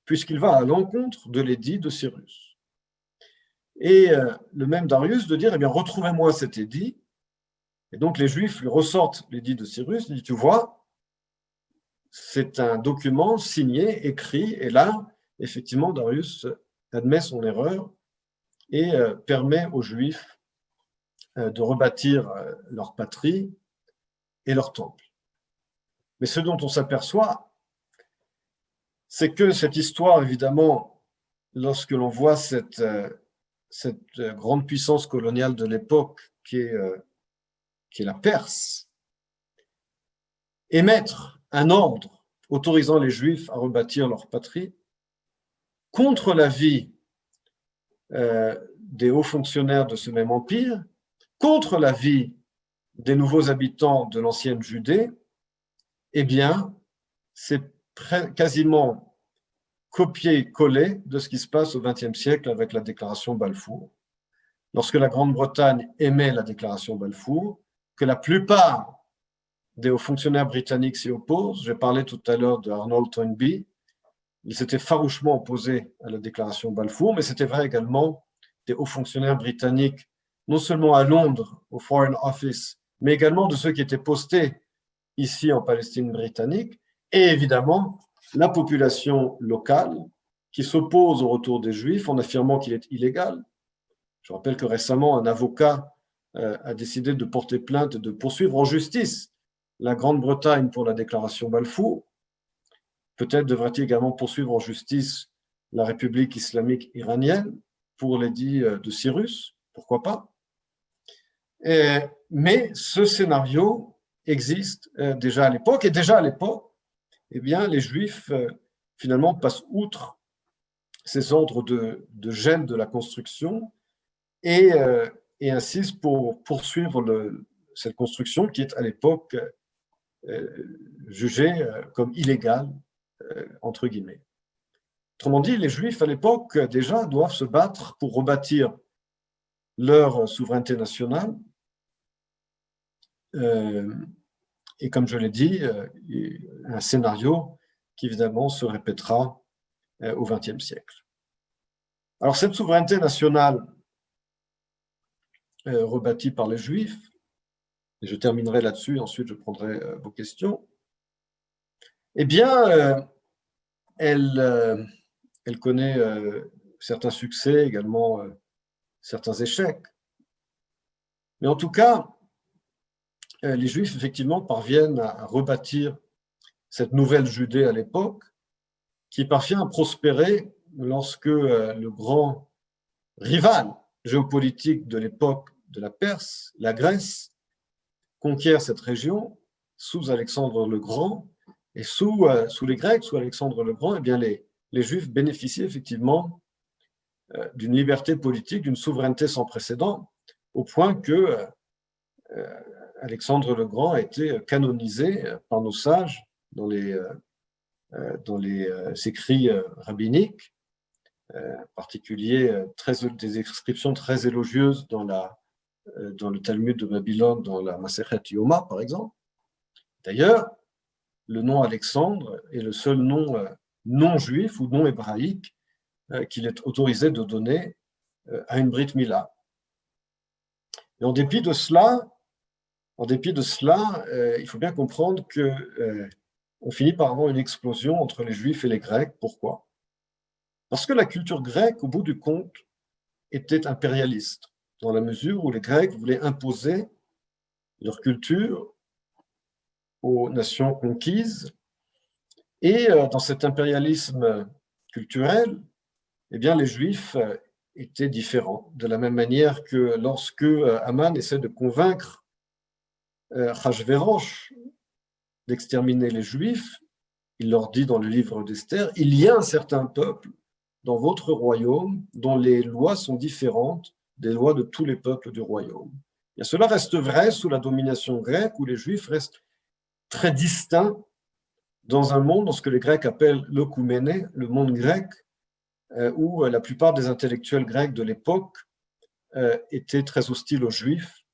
puisqu'il va à l'encontre de l'édit de Cyrus. » Et le même Darius de dire « Eh bien, retrouvez-moi cet édit. » Et donc les Juifs lui ressortent l'édit de Cyrus, il dit « Tu vois, c'est un document signé, écrit, et là, effectivement, Darius admet son erreur et permet aux Juifs de rebâtir leur patrie et leur temple. » Mais ce dont on s'aperçoit, c'est que cette histoire, évidemment, lorsque l'on voit cette grande puissance coloniale de l'époque qui est la Perse, émettre un ordre autorisant les Juifs à rebâtir leur patrie, contre l'avis des hauts fonctionnaires de ce même empire, contre l'avis des nouveaux habitants de l'ancienne Judée, eh bien, c'est quasiment copier-coller de ce qui se passe au XXe siècle avec la déclaration Balfour. Lorsque la Grande-Bretagne émet la déclaration Balfour, que la plupart des hauts fonctionnaires britanniques s'y opposent. J'ai parlé tout à l'heure de Arnold Toynbee. Il s'était farouchement opposé à la déclaration Balfour, mais c'était vrai également des hauts fonctionnaires britanniques, non seulement à Londres, au Foreign Office, mais également de ceux qui étaient postés ici en Palestine britannique, et évidemment la population locale qui s'oppose au retour des Juifs en affirmant qu'il est illégal. Je rappelle que récemment, un avocat a décidé de porter plainte et de poursuivre en justice la Grande-Bretagne pour la déclaration Balfour. Peut-être devrait-il également poursuivre en justice la République islamique iranienne pour l'édit de Cyrus, pourquoi pas. Mais ce scénario existe déjà à l'époque, et déjà à l'époque, eh bien, les Juifs finalement passent outre ces ordres de gel de la construction et insistent pour poursuivre cette construction qui est à l'époque jugée comme illégale, entre guillemets. Autrement dit, les Juifs à l'époque déjà doivent se battre pour rebâtir leur souveraineté nationale. Et comme je l'ai dit, un scénario qui évidemment se répétera au XXe siècle. Alors cette souveraineté nationale rebâtie par les Juifs, et je terminerai là-dessus, ensuite je prendrai vos questions, eh bien, elle connaît certains succès, également certains échecs. Mais en tout cas, les Juifs, effectivement, parviennent à rebâtir cette nouvelle Judée à l'époque, qui parvient à prospérer lorsque le grand rival géopolitique de l'époque de la Perse, la Grèce, conquiert cette région sous Alexandre le Grand, et sous les Grecs, sous Alexandre le Grand, eh bien les Juifs bénéficient effectivement d'une liberté politique, d'une souveraineté sans précédent, au point que Alexandre le Grand a été canonisé par nos sages dans les écrits rabbiniques, en particulier des inscriptions très élogieuses dans le Talmud de Babylone, dans la Masechet Yoma, par exemple. D'ailleurs, le nom Alexandre est le seul nom non juif ou non hébraïque qu'il est autorisé de donner à une Brit Mila. Et en dépit de cela, il faut bien comprendre qu'on finit par avoir une explosion entre les Juifs et les Grecs. Pourquoi ? Parce que la culture grecque, au bout du compte, était impérialiste, dans la mesure où les Grecs voulaient imposer leur culture aux nations conquises. Et dans cet impérialisme culturel, eh bien, les Juifs étaient différents. De la même manière que lorsque Haman essaie de convaincre Achashverosh d'exterminer les Juifs, il leur dit dans le livre d'Esther, « Il y a un certain peuple dans votre royaume dont les lois sont différentes des lois de tous les peuples du royaume. » Et cela reste vrai sous la domination grecque, où les Juifs restent très distincts dans un monde, dans ce que les Grecs appellent l'okoumene, le monde grec, où la plupart des intellectuels grecs de l'époque étaient très hostiles aux Juifs,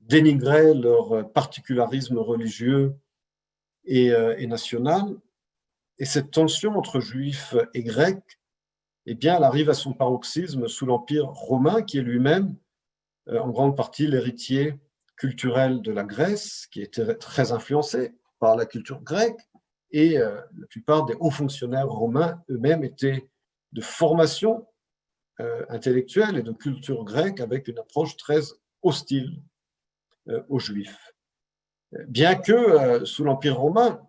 dénigraient leur particularisme religieux et national. Et cette tension entre Juifs et Grecs, eh bien, elle arrive à son paroxysme sous l'Empire romain, qui est lui-même en grande partie l'héritier culturel de la Grèce, qui était très influencé par la culture grecque, et la plupart des hauts fonctionnaires romains eux-mêmes étaient de formation intellectuelle et de culture grecque avec une approche très hostile aux Juifs. Bien que sous l'Empire romain,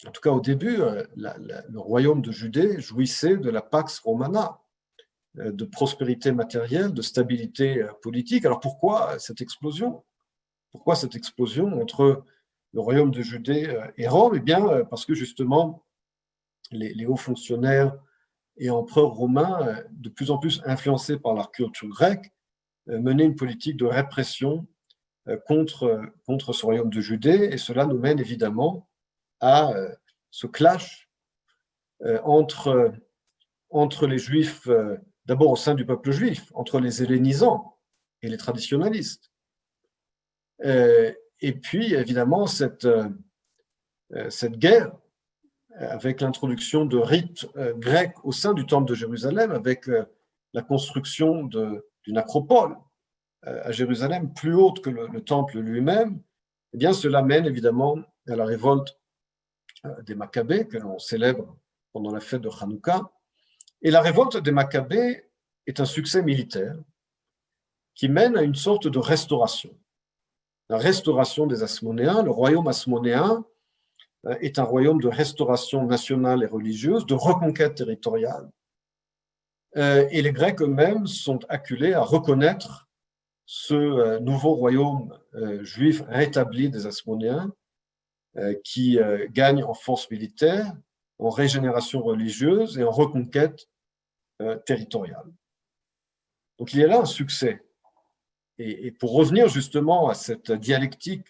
en tout cas au début, le royaume de Judée jouissait de la Pax Romana, de prospérité matérielle, de stabilité politique. Alors pourquoi cette explosion ? Pourquoi cette explosion entre le royaume de Judée et Rome? Eh bien, parce que justement, les hauts fonctionnaires et empereurs romains, de plus en plus influencés par la culture grecque, menaient une politique de répression contre ce royaume de Judée, et cela nous mène évidemment à ce clash entre les Juifs, d'abord au sein du peuple juif, entre les hellénisants et les traditionalistes. Et puis, évidemment, cette guerre avec l'introduction de rites grecs au sein du temple de Jérusalem, avec la construction d'une acropole à Jérusalem, plus haute que le temple lui-même, eh bien, cela mène évidemment à la révolte des Maccabées, que l'on célèbre pendant la fête de Hanouka. Et la révolte des Maccabées est un succès militaire qui mène à une sorte de restauration. La restauration des Asmonéens, le royaume asmonéen est un royaume de restauration nationale et religieuse, de reconquête territoriale. Et les Grecs eux-mêmes sont acculés à reconnaître ce nouveau royaume juif rétabli des Asmonéens qui gagne en force militaire, en régénération religieuse et en reconquête territoriale. Donc il y a là un succès. Et pour revenir justement à cette dialectique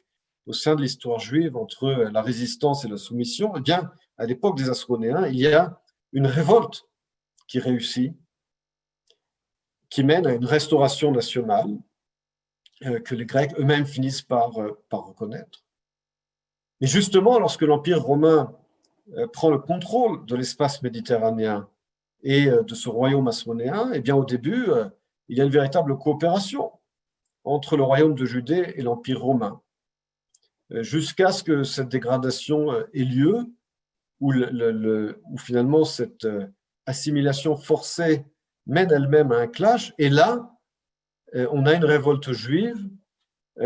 au sein de l'histoire juive entre la résistance et la soumission, eh bien, à l'époque des Asmonéens, il y a une révolte qui réussit, qui mène à une restauration nationale que les Grecs eux-mêmes finissent par reconnaître. Et justement, lorsque l'Empire romain prend le contrôle de l'espace méditerranéen et de ce royaume asmonéen, eh bien, au début, il y a une véritable coopération entre le royaume de Judée et l'Empire romain, jusqu'à ce que cette dégradation ait lieu, où finalement cette assimilation forcée mène elle-même à un clash, et là, on a une révolte juive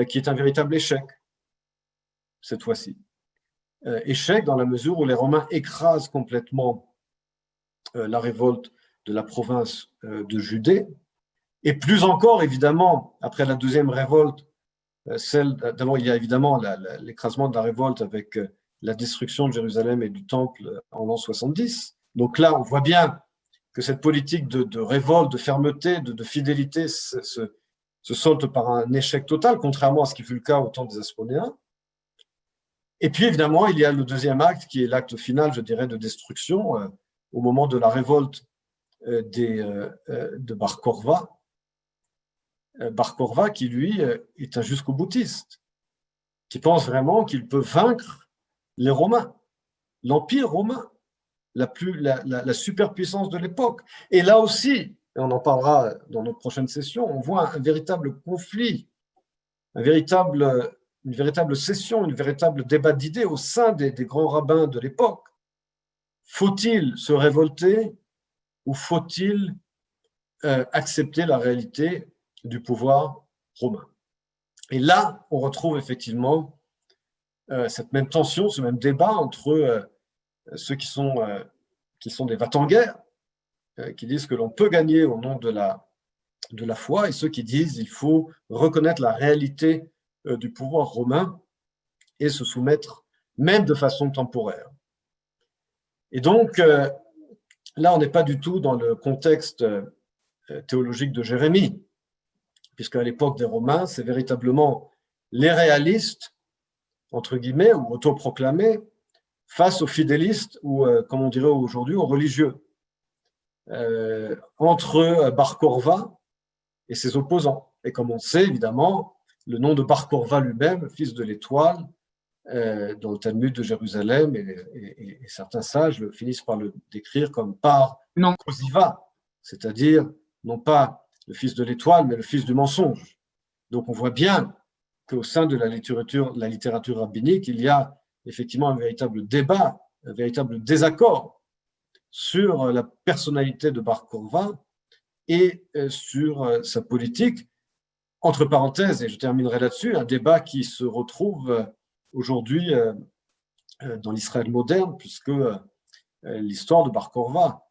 qui est un véritable échec, cette fois-ci. Échec dans la mesure où les Romains écrasent complètement la révolte de la province de Judée, et plus encore, évidemment, après la deuxième révolte, d'abord il y a évidemment l'écrasement de la révolte avec la destruction de Jérusalem et du temple en l'an 70. Donc là, on voit bien que cette politique de révolte, de fermeté, de fidélité se solde par un échec total, contrairement à ce qui fut le cas au temps des Asmonéens. Et puis évidemment, il y a le deuxième acte qui est l'acte final, je dirais, de destruction au moment de la révolte de Bar Korva. Bar Korva qui, lui, est un jusqu'au-boutiste, qui pense vraiment qu'il peut vaincre les Romains, l'Empire romain, la superpuissance de l'époque. Et là aussi, et on en parlera dans notre prochaine session, on voit un véritable conflit, une véritable session, un véritable débat d'idées au sein des grands rabbins de l'époque. Faut-il se révolter ou faut-il accepter la réalité du pouvoir romain? Et là, on retrouve effectivement cette même tension, ce même débat entre ceux qui sont des va-t-en-guerre, qui disent que l'on peut gagner au nom de la foi, et ceux qui disent qu'il faut reconnaître la réalité du pouvoir romain et se soumettre même de façon temporaire. Et donc, là, on n'est pas du tout dans le contexte théologique de Jérémie, puisqu'à l'époque des Romains, c'est véritablement les réalistes, entre guillemets, ou autoproclamés, face aux fidélistes, ou comme on dirait aujourd'hui, aux religieux, entre Bar Korva et ses opposants. Et comme on sait, évidemment, le nom de Bar Korva lui-même, fils de l'étoile, dans le Talmud de Jérusalem, et certains sages finissent par le décrire comme Bar Koziva, c'est-à-dire non pas le fils de l'étoile, mais le fils du mensonge. Donc on voit bien qu'au sein de la littérature rabbinique, il y a effectivement un véritable débat, un véritable désaccord sur la personnalité de Bar Korva et sur sa politique. Entre parenthèses, et je terminerai là-dessus, un débat qui se retrouve aujourd'hui dans l'Israël moderne, puisque l'histoire de Bar Korva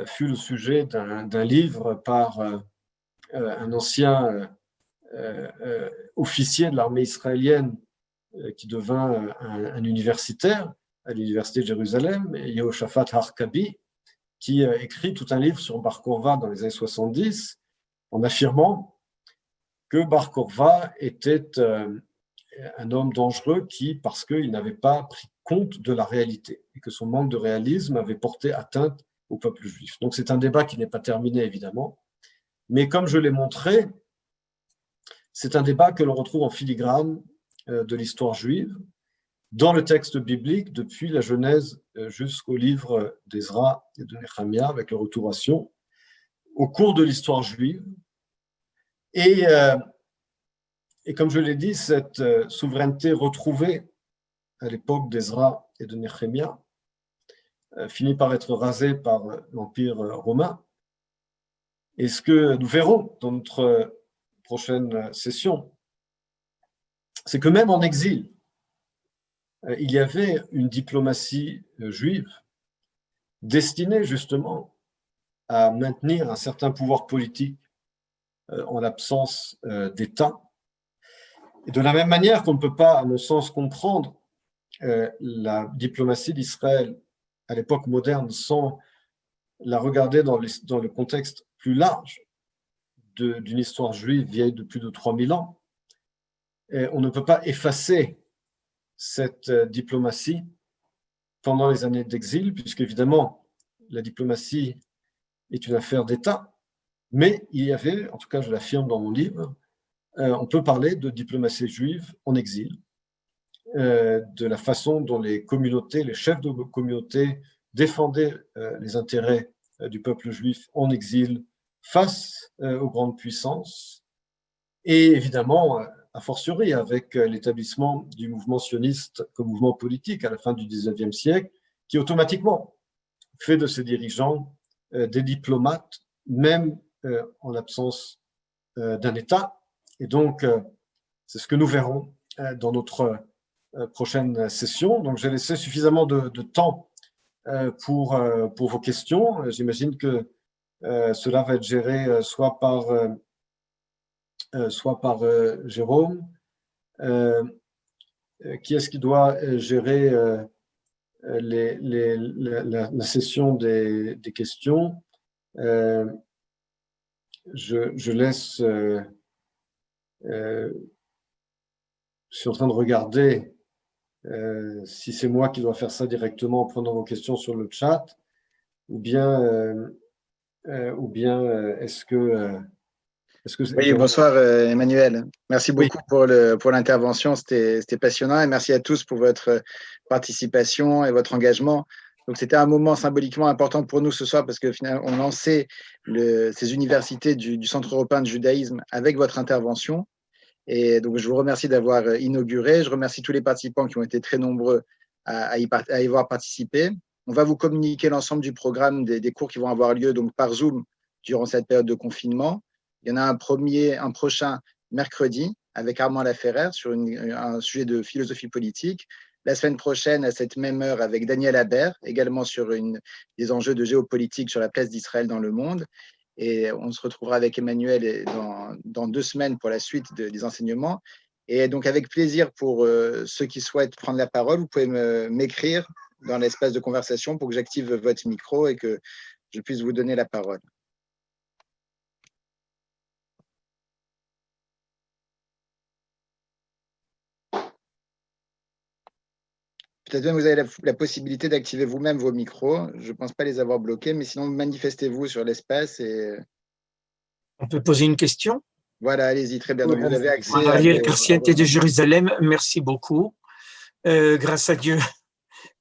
fut le sujet d'un livre par un ancien officier de l'armée israélienne qui devint un universitaire à l'Université de Jérusalem, et Yehoshaphat Harkabi, qui écrit tout un livre sur Bar Korva dans les années 70, en affirmant que Bar Korva était un homme dangereux parce qu'il n'avait pas pris compte de la réalité et que son manque de réalisme avait porté atteinte au peuple juif. Donc c'est un débat qui n'est pas terminé, évidemment, mais comme je l'ai montré, c'est un débat que l'on retrouve en filigrane de l'histoire juive, dans le texte biblique, depuis la Genèse jusqu'au livre d'Ezra et de Néhémie, avec le retour à Sion, au cours de l'histoire juive. Et comme je l'ai dit, cette souveraineté retrouvée à l'époque d'Ezra et de Néhémie finit par être rasée par l'Empire romain. Et ce que nous verrons dans notre prochaine session, c'est que même en exil, il y avait une diplomatie juive destinée justement à maintenir un certain pouvoir politique en l'absence d'État. Et de la même manière qu'on ne peut pas, à mon sens, comprendre la diplomatie d'Israël à l'époque moderne sans la regarder dans le contexte plus large d'une histoire juive vieille de plus de 3000 ans, et on ne peut pas effacer cette diplomatie pendant les années d'exil, puisqu'évidemment, la diplomatie est une affaire d'État, mais il y avait, en tout cas je l'affirme dans mon livre, on peut parler de diplomatie juive en exil, de la façon dont les communautés, les chefs de communautés défendaient les intérêts du peuple juif en exil face aux grandes puissances, et évidemment, a fortiori avec l'établissement du mouvement sioniste comme mouvement politique à la fin du XIXe siècle, qui automatiquement fait de ses dirigeants des diplomates, même en l'absence d'un État. Et donc, c'est ce que nous verrons dans notre prochaine session. Donc, j'ai laissé suffisamment de temps pour vos questions. J'imagine que cela va être géré soit par Jérôme. Qui est-ce qui doit gérer la session des questions? Je laisse. Je suis en train de regarder si c'est moi qui dois faire ça directement en prenant vos questions sur le chat, ou bien est-ce que oui, bonsoir Emmanuel. Merci beaucoup pour l'intervention, c'était passionnant et merci à tous pour votre participation et votre engagement. Donc c'était un moment symboliquement important pour nous ce soir parce que finalement on lançait ces universités du Centre européen de judaïsme avec votre intervention. Et donc je vous remercie d'avoir inauguré. Je remercie tous les participants qui ont été très nombreux à y voir participer. On va vous communiquer l'ensemble du programme des cours qui vont avoir lieu donc par Zoom durant cette période de confinement. Il y en a un prochain mercredi avec Armand Laferrère sur un sujet de philosophie politique. La semaine prochaine, à cette même heure, avec Daniel Habert, également sur des enjeux de géopolitique sur la place d'Israël dans le monde. Et on se retrouvera avec Emmanuel dans 2 semaines pour la suite des enseignements. Et donc, avec plaisir, pour ceux qui souhaitent prendre la parole, vous pouvez m'écrire dans l'espace de conversation pour que j'active votre micro et que je puisse vous donner la parole. Peut-être même vous avez la possibilité d'activer vous-même vos micros. Je ne pense pas les avoir bloqués, mais sinon, manifestez-vous sur l'espace. On peut poser une question? Voilà, allez-y, très bien. Donc, vous avez accès Ariel Carciente de Jérusalem, merci beaucoup. Grâce à Dieu,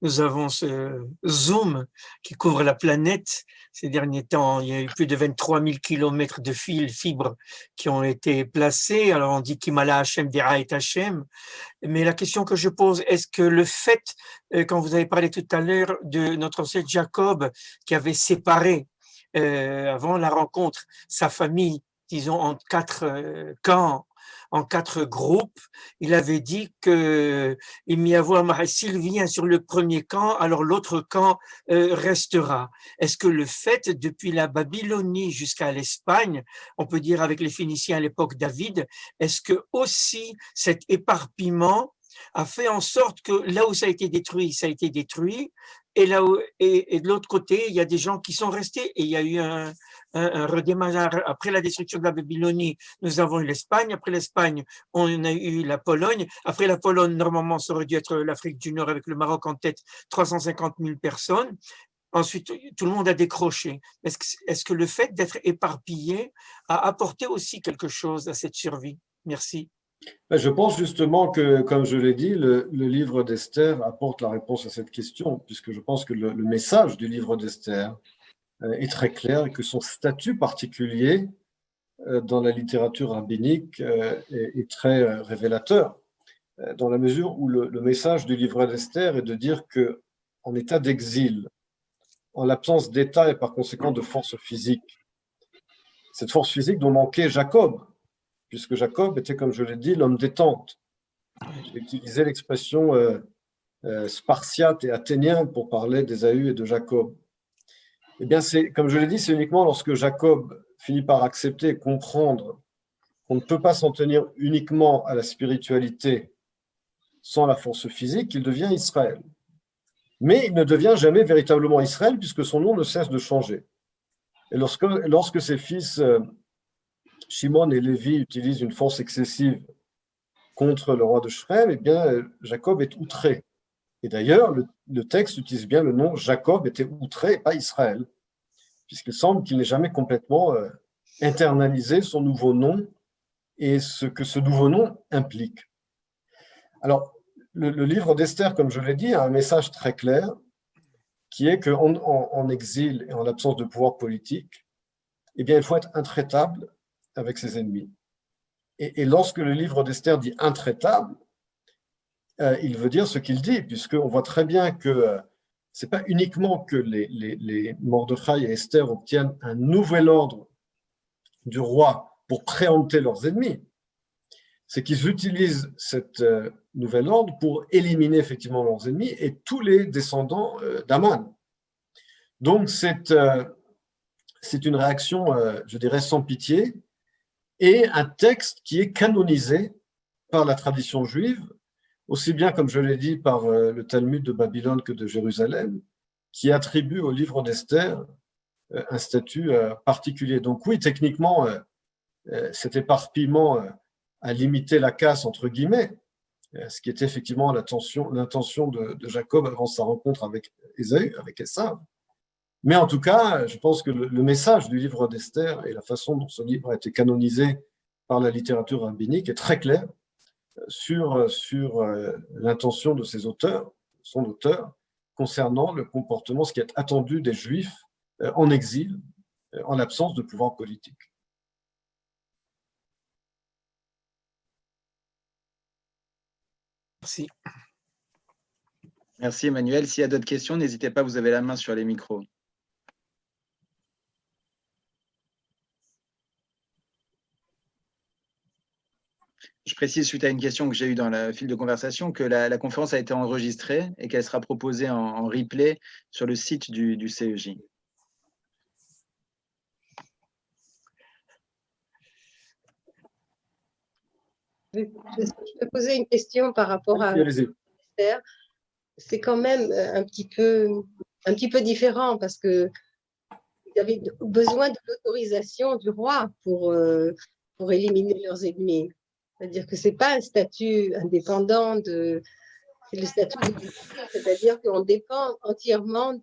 nous avons ce Zoom qui couvre la planète. Ces derniers temps, il y a eu plus de 23 000 kilomètres de fibres qui ont été placés. Alors, on dit qu'Imala Hachem Dera et Hachem. Mais la question que je pose, est-ce que le fait, quand vous avez parlé tout à l'heure de notre ancêtre Jacob, qui avait séparé, avant la rencontre, sa famille, disons, en 4 camps, en 4 groupes, il avait dit que s'il vient sur le premier camp, alors l'autre camp restera. Est-ce que le fait, depuis la Babylonie jusqu'à l'Espagne, on peut dire avec les Phéniciens à l'époque David, est-ce que aussi cet éparpillement a fait en sorte que là où ça a été détruit, et et de l'autre côté, il y a des gens qui sont restés, et il y a eu un redémarrage. Après la destruction de la Babylonie, nous avons eu l'Espagne. Après l'Espagne, on a eu la Pologne. Après la Pologne, normalement, ça aurait dû être l'Afrique du Nord avec le Maroc en tête, 350 000 personnes. Ensuite, tout le monde a décroché. Est-ce que le fait d'être éparpillé a apporté aussi quelque chose à cette survie? Merci. Je pense justement que, comme je l'ai dit, le livre d'Esther apporte la réponse à cette question, puisque je pense que le message du livre d'Esther est très clair et que son statut particulier dans la littérature rabbinique est très révélateur, dans la mesure où le message du livre d'Esther est de dire qu'en état d'exil, en l'absence d'État et par conséquent de force physique, cette force physique dont manquait Jacob, puisque Jacob était, comme je l'ai dit, l'homme des tentes. J'ai utilisé l'expression spartiate et athénien pour parler d'Ésaü et de Jacob. Eh bien, comme je l'ai dit, c'est uniquement lorsque Jacob finit par accepter et comprendre qu'on ne peut pas s'en tenir uniquement à la spiritualité sans la force physique qu'il devient Israël. Mais il ne devient jamais véritablement Israël puisque son nom ne cesse de changer. Et lorsque ses fils Shimon et Lévi utilisent une force excessive contre le roi de Shrem, eh bien, Jacob est outré. Et d'ailleurs, le texte utilise bien le nom Jacob était outré, pas Israël, puisqu'il semble qu'il n'ait jamais complètement internalisé son nouveau nom et ce que ce nouveau nom implique. Alors, le livre d'Esther, comme je l'ai dit, a un message très clair, qui est qu'en exil et en l'absence de pouvoir politique, eh bien, il faut être intraitable avec ses ennemis. Et lorsque le livre d'Esther dit intraitable, il veut dire ce qu'il dit, puisqu'on voit très bien que ce n'est pas uniquement que les Mordechai et Esther obtiennent un nouvel ordre du roi pour préempter leurs ennemis, c'est qu'ils utilisent cet nouvel ordre pour éliminer effectivement leurs ennemis et tous les descendants d'Aman. Donc c'est une réaction, je dirais, sans pitié, et un texte qui est canonisé par la tradition juive, aussi bien, comme je l'ai dit, par le Talmud de Babylone que de Jérusalem, qui attribue au livre d'Esther un statut particulier. Donc oui, techniquement, cet éparpillement a limité la casse, entre guillemets, ce qui était effectivement l'intention de Jacob avant sa rencontre avec Ésaü, avec Esav. Mais en tout cas, je pense que le message du livre d'Esther et la façon dont ce livre a été canonisé par la littérature rabbinique est très clair sur l'intention de ses auteurs, son auteur, concernant le comportement, ce qui est attendu des Juifs en exil, en l'absence de pouvoir politique. Merci. Merci Emmanuel. S'il y a d'autres questions, n'hésitez pas, vous avez la main sur les micros. Je précise, suite à une question que j'ai eue dans le fil de conversation, que la conférence a été enregistrée et qu'elle sera proposée en replay sur le site du CEJ. Je peux poser une question par rapport à Esther. C'est quand même un petit peu différent parce que ils avaient besoin de l'autorisation du roi pour éliminer leurs ennemis. C'est-à-dire que ce n'est pas un statut indépendant, c'est le statut de c'est-à-dire qu'on dépend entièrement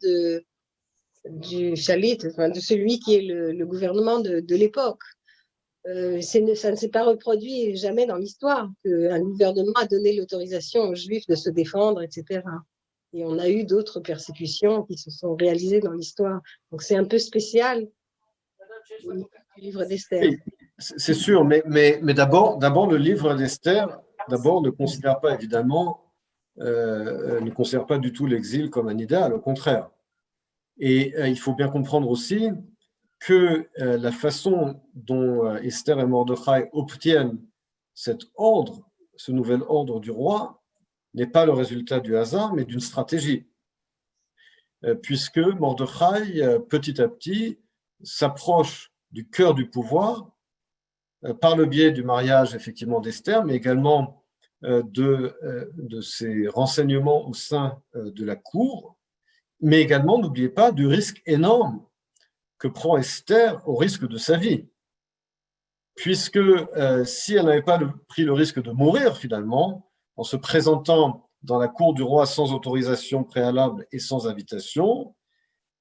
du chalit, enfin, de celui qui est le gouvernement de l'époque. Ça ne s'est pas reproduit jamais dans l'histoire qu'un gouvernement a donné l'autorisation aux Juifs de se défendre, etc. Et on a eu d'autres persécutions qui se sont réalisées dans l'histoire. Donc c'est un peu spécial, le livre d'Esther. Oui, c'est sûr, mais d'abord, le livre d'Esther, ne considère pas évidemment, ne considère pas du tout l'exil comme un idéal, au contraire. Et il faut bien comprendre aussi que la façon dont Esther et Mordechai obtiennent cet ordre, ce nouvel ordre du roi, n'est pas le résultat du hasard, mais d'une stratégie. Puisque Mordechai, petit à petit, s'approche du cœur du pouvoir par le biais du mariage effectivement d'Esther, mais également de ces renseignements au sein de la cour, mais également, n'oubliez pas, du risque énorme que prend Esther au risque de sa vie. Puisque si elle n'avait pas pris le risque de mourir finalement, en se présentant dans la cour du roi sans autorisation préalable et sans invitation,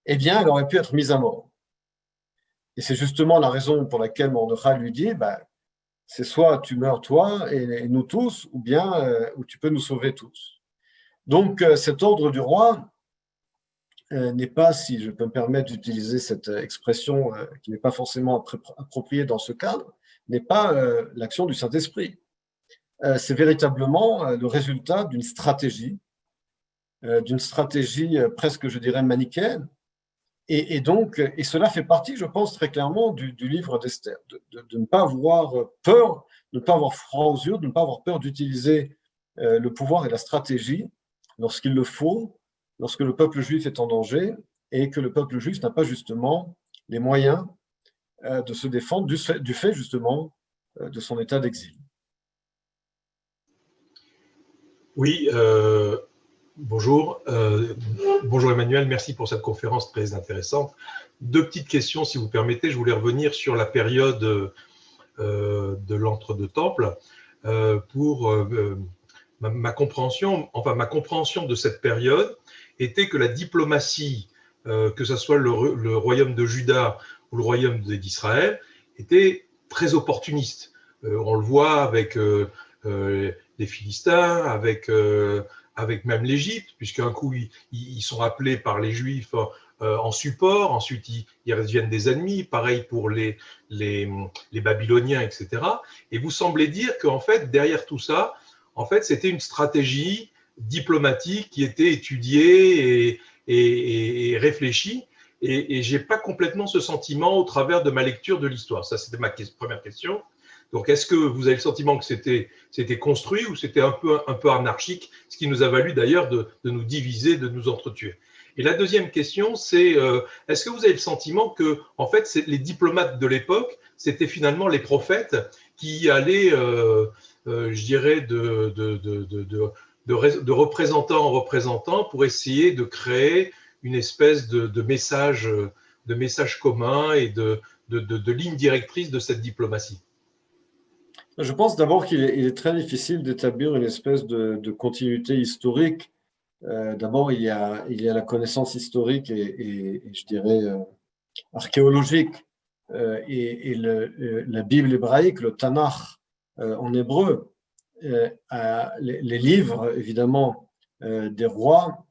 eh bien, elle aurait pu être mise à mort. Et c'est justement la raison pour laquelle Mordechai lui dit, c'est soit tu meurs toi et nous tous, ou bien ou tu peux nous sauver tous. Donc, cet ordre du roi n'est pas, si je peux me permettre d'utiliser cette expression qui n'est pas forcément appropriée dans ce cadre, n'est pas l'action du Saint-Esprit. C'est véritablement le résultat d'une stratégie presque, je dirais, manichéenne. Et cela fait partie, je pense, très clairement du livre d'Esther, de ne pas avoir peur, de ne pas avoir froid aux yeux, de ne pas avoir peur d'utiliser le pouvoir et la stratégie lorsqu'il le faut, lorsque le peuple juif est en danger et que le peuple juif n'a pas justement les moyens de se défendre du fait justement de son état d'exil. Oui, bonjour. Bonjour Emmanuel, merci pour cette conférence très intéressante. Deux petites questions, si vous permettez. Je voulais revenir sur la période de l'entre-deux-temples pour ma compréhension de cette période était que la diplomatie, que ce soit le royaume de Juda ou le royaume d'Israël, était très opportuniste. On le voit avec les Philistins, avec même l'Égypte, puisqu'un coup, ils sont appelés par les Juifs en support, ensuite ils redeviennent des ennemis, pareil pour les Babyloniens, etc. Et vous semblez dire qu'en fait, derrière tout ça, en fait, c'était une stratégie diplomatique qui était étudiée et réfléchie. Et je n'ai pas complètement ce sentiment au travers de ma lecture de l'histoire. Ça, c'était ma première question. Donc, est-ce que vous avez le sentiment que c'était construit ou c'était un peu anarchique, ce qui nous a valu d'ailleurs de nous diviser, de nous entretuer? Et la deuxième question, c'est est-ce que vous avez le sentiment que, en fait, les diplomates de l'époque, c'était finalement les prophètes qui allaient, je dirais, de représentant en représentant pour essayer de créer une espèce de message commun et de ligne directrice de cette diplomatie? Je pense d'abord qu'il est très difficile d'établir une espèce de continuité historique. D'abord, il y a la connaissance historique et je dirais archéologique et la Bible hébraïque, le Tanakh en hébreu, les livres évidemment des rois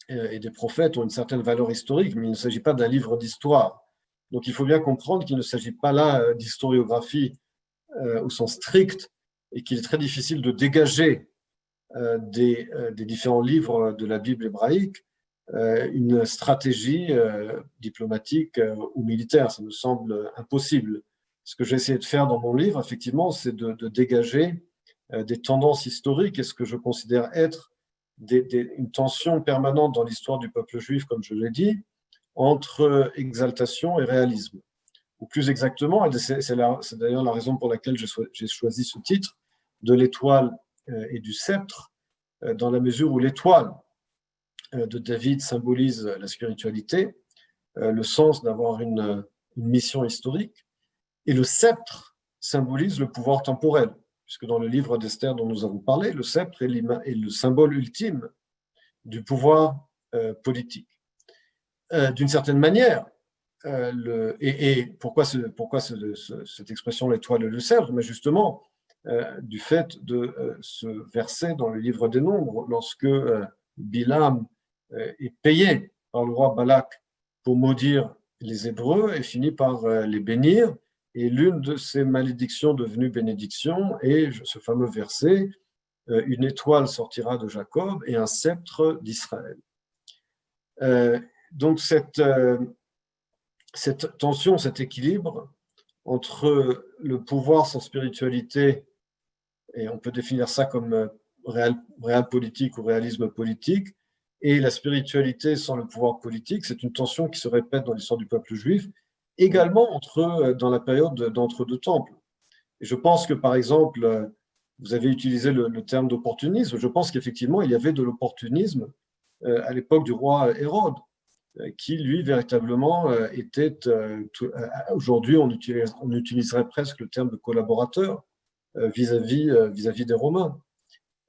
et des prophètes ont une certaine valeur historique, mais il ne s'agit pas d'un livre d'histoire. Donc il faut bien comprendre qu'il ne s'agit pas là d'historiographie au sens strict et qu'il est très difficile de dégager des différents livres de la Bible hébraïque une stratégie diplomatique ou militaire. Ça me semble impossible. Ce que j'ai essayé de faire dans mon livre, effectivement, c'est de dégager des tendances historiques et ce que je considère être une tension permanente dans l'histoire du peuple juif, comme je l'ai dit, entre exaltation et réalisme. Ou plus exactement, et c'est d'ailleurs la raison pour laquelle j'ai choisi ce titre, de l'étoile et du sceptre, dans la mesure où l'étoile de David symbolise la spiritualité, le sens d'avoir une mission historique, et le sceptre symbolise le pouvoir temporel, puisque dans le livre d'Esther dont nous avons parlé, le sceptre est le symbole ultime du pouvoir politique. D'une certaine manière, pourquoi cette expression l'étoile et le sceptre? Mais justement, du fait de ce verset dans le livre des Nombres, lorsque Bilam est payé par le roi Balak pour maudire les Hébreux et finit par les bénir, et l'une de ces malédictions devenues bénédiction est ce fameux verset, une étoile sortira de Jacob et un sceptre d'Israël. Donc cette tension, cet équilibre entre le pouvoir sans spiritualité, et on peut définir ça comme réel politique ou réalisme politique, et la spiritualité sans le pouvoir politique, c'est une tension qui se répète dans l'histoire du peuple juif, également dans la période d'entre-deux temples. Et je pense que, par exemple, vous avez utilisé le terme d'opportunisme. Je pense qu'effectivement, il y avait de l'opportunisme à l'époque du roi Hérode, qui, lui, véritablement était… Aujourd'hui, on utiliserait presque le terme de collaborateur vis-à-vis des Romains.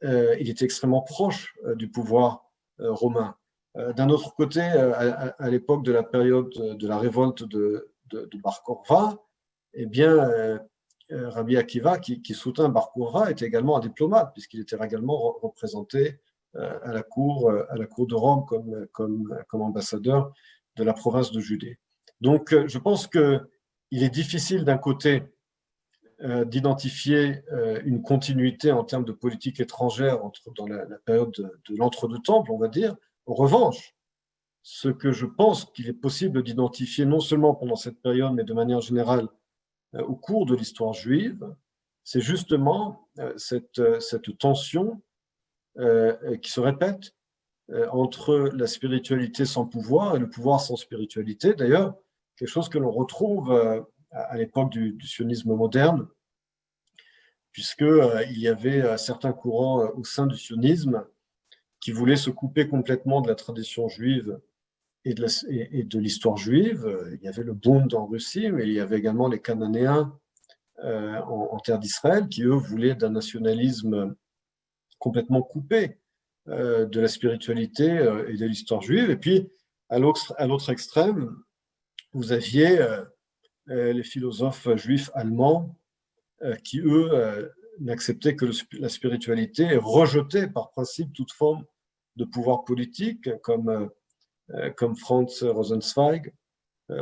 Il était extrêmement proche du pouvoir romain. D'un autre côté, à l'époque de la période de la révolte de Bar Kokhba, eh bien, Rabbi Akiva, qui soutint Bar Kokhba, était également un diplomate, puisqu'il était également représenté à la cour de Rome comme ambassadeur de la province de Judée. Donc, je pense qu'il est difficile d'un côté d'identifier une continuité en termes de politique étrangère dans la période de l'entre-deux-temples, on va dire. En revanche, ce que je pense qu'il est possible d'identifier non seulement pendant cette période, mais de manière générale au cours de l'histoire juive, c'est justement cette tension qui se répète entre la spiritualité sans pouvoir et le pouvoir sans spiritualité. D'ailleurs, quelque chose que l'on retrouve à l'époque du sionisme moderne, puisqu'il y avait certains courants au sein du sionisme qui voulaient se couper complètement de la tradition juive et de l'histoire juive. Il y avait le Bund en Russie, mais il y avait également les Cananéens en terre d'Israël, qui, eux, voulaient d'un nationalisme complètement coupé de la spiritualité et de l'histoire juive. Et puis, à l'autre extrême, vous aviez les philosophes juifs allemands qui, eux, n'acceptaient que la spiritualité et rejetaient par principe toute forme de pouvoir politique, comme Franz Rosenzweig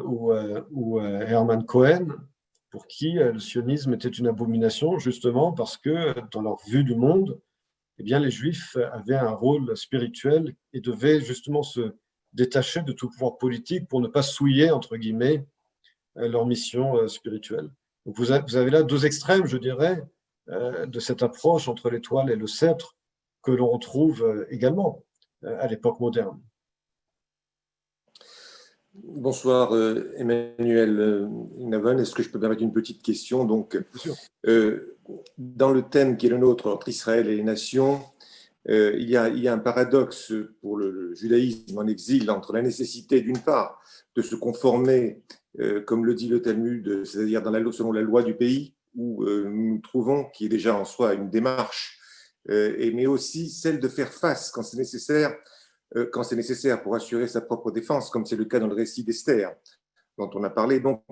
ou Hermann Cohen, pour qui le sionisme était une abomination, justement parce que, dans leur vue du monde, eh bien, les Juifs avaient un rôle spirituel et devaient justement se détacher de tout pouvoir politique pour ne pas souiller, entre guillemets, leur mission spirituelle. Donc vous avez là deux extrêmes, je dirais, de cette approche entre l'étoile et le sceptre que l'on retrouve également à l'époque moderne. Bonsoir Emmanuel Navon, est-ce que je peux permettre une petite question? Donc, dans le thème qui est le nôtre entre Israël et les nations, il y a un paradoxe pour le judaïsme en exil entre la nécessité d'une part de se conformer, comme le dit le Talmud, c'est-à-dire selon la loi du pays où nous nous trouvons, qui est déjà en soi une démarche, mais aussi celle de faire face quand c'est nécessaire pour assurer sa propre défense, comme c'est le cas dans le récit d'Esther, dont on a parlé. Donc,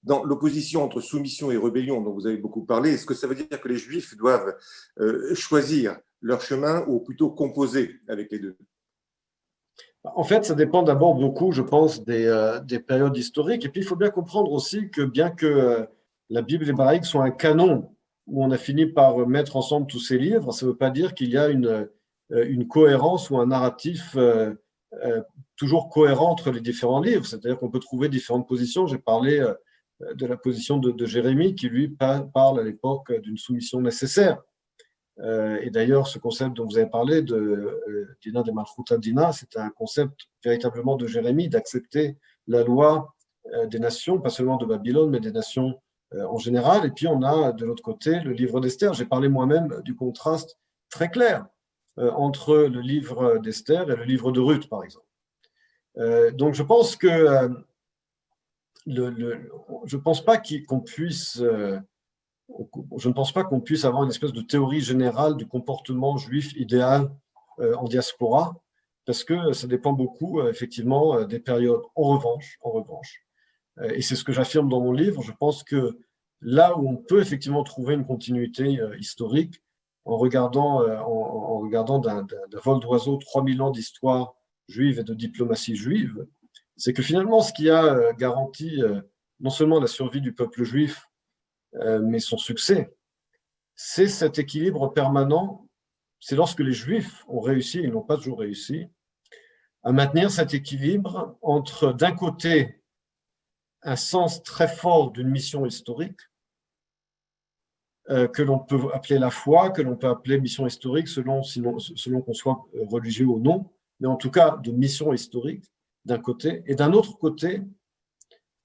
dans l'opposition entre soumission et rébellion, dont vous avez beaucoup parlé, est-ce que ça veut dire que les Juifs doivent choisir leur chemin ou plutôt composer avec les deux? En fait, ça dépend d'abord beaucoup, je pense, des périodes historiques. Et puis, il faut bien comprendre aussi que bien que la Bible hébraïque soit un canon où on a fini par mettre ensemble tous ces livres, ça ne veut pas dire qu'il y a une cohérence ou un narratif toujours cohérent entre les différents livres. C'est-à-dire qu'on peut trouver différentes positions. J'ai parlé de la position de Jérémie qui, lui, parle à l'époque d'une soumission nécessaire. Et d'ailleurs, ce concept dont vous avez parlé, de Dina de Malchuta Dina, c'est un concept véritablement de Jérémie, d'accepter la loi des nations, pas seulement de Babylone, mais des nations en général. Et puis, on a de l'autre côté le livre d'Esther. J'ai parlé moi-même du contraste très clair entre le livre d'Esther et le livre de Ruth, par exemple. Donc, je pense que je ne pense pas qu'on puisse avoir une espèce de théorie générale du comportement juif idéal en diaspora, parce que ça dépend beaucoup, effectivement, des périodes. En revanche, et c'est ce que j'affirme dans mon livre, je pense que là où on peut effectivement trouver une continuité historique, en regardant d'un vol d'oiseau 3000 ans d'histoire juive et de diplomatie juive, c'est que finalement, ce qui a garanti non seulement la survie du peuple juif, mais son succès, c'est cet équilibre permanent. C'est lorsque les Juifs ont réussi, ils n'ont pas toujours réussi, à maintenir cet équilibre entre, d'un côté, un sens très fort d'une mission historique, que l'on peut appeler la foi, que l'on peut appeler mission historique selon qu'on soit religieux ou non, mais en tout cas de mission historique d'un côté, et d'un autre côté,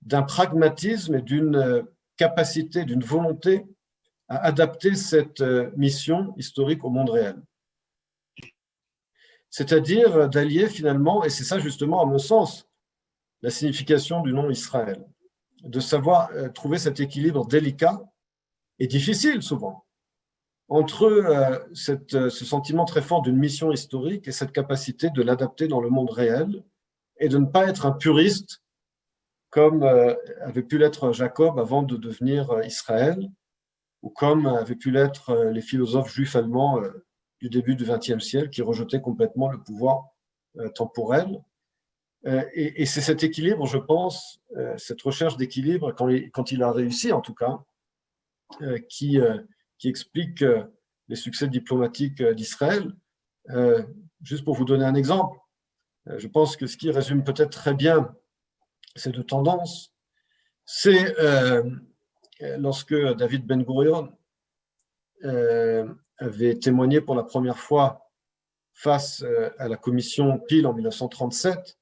d'un pragmatisme et d'une capacité, d'une volonté à adapter cette mission historique au monde réel. C'est-à-dire d'allier finalement, et c'est ça justement à mon sens, la signification du nom Israël, de savoir trouver cet équilibre délicat et difficile souvent entre ce sentiment très fort d'une mission historique et cette capacité de l'adapter dans le monde réel et de ne pas être un puriste comme avait pu l'être Jacob avant de devenir Israël, ou comme avaient pu l'être les philosophes juifs allemands du début du XXe siècle qui rejetaient complètement le pouvoir temporel. Et c'est cet équilibre, je pense, cette recherche d'équilibre, quand il a réussi en tout cas, qui explique les succès diplomatiques d'Israël. Juste pour vous donner un exemple, je pense que ce qui résume peut-être très bien ces deux tendances, c'est lorsque David Ben Gurion avait témoigné pour la première fois face à la commission Peel en 1937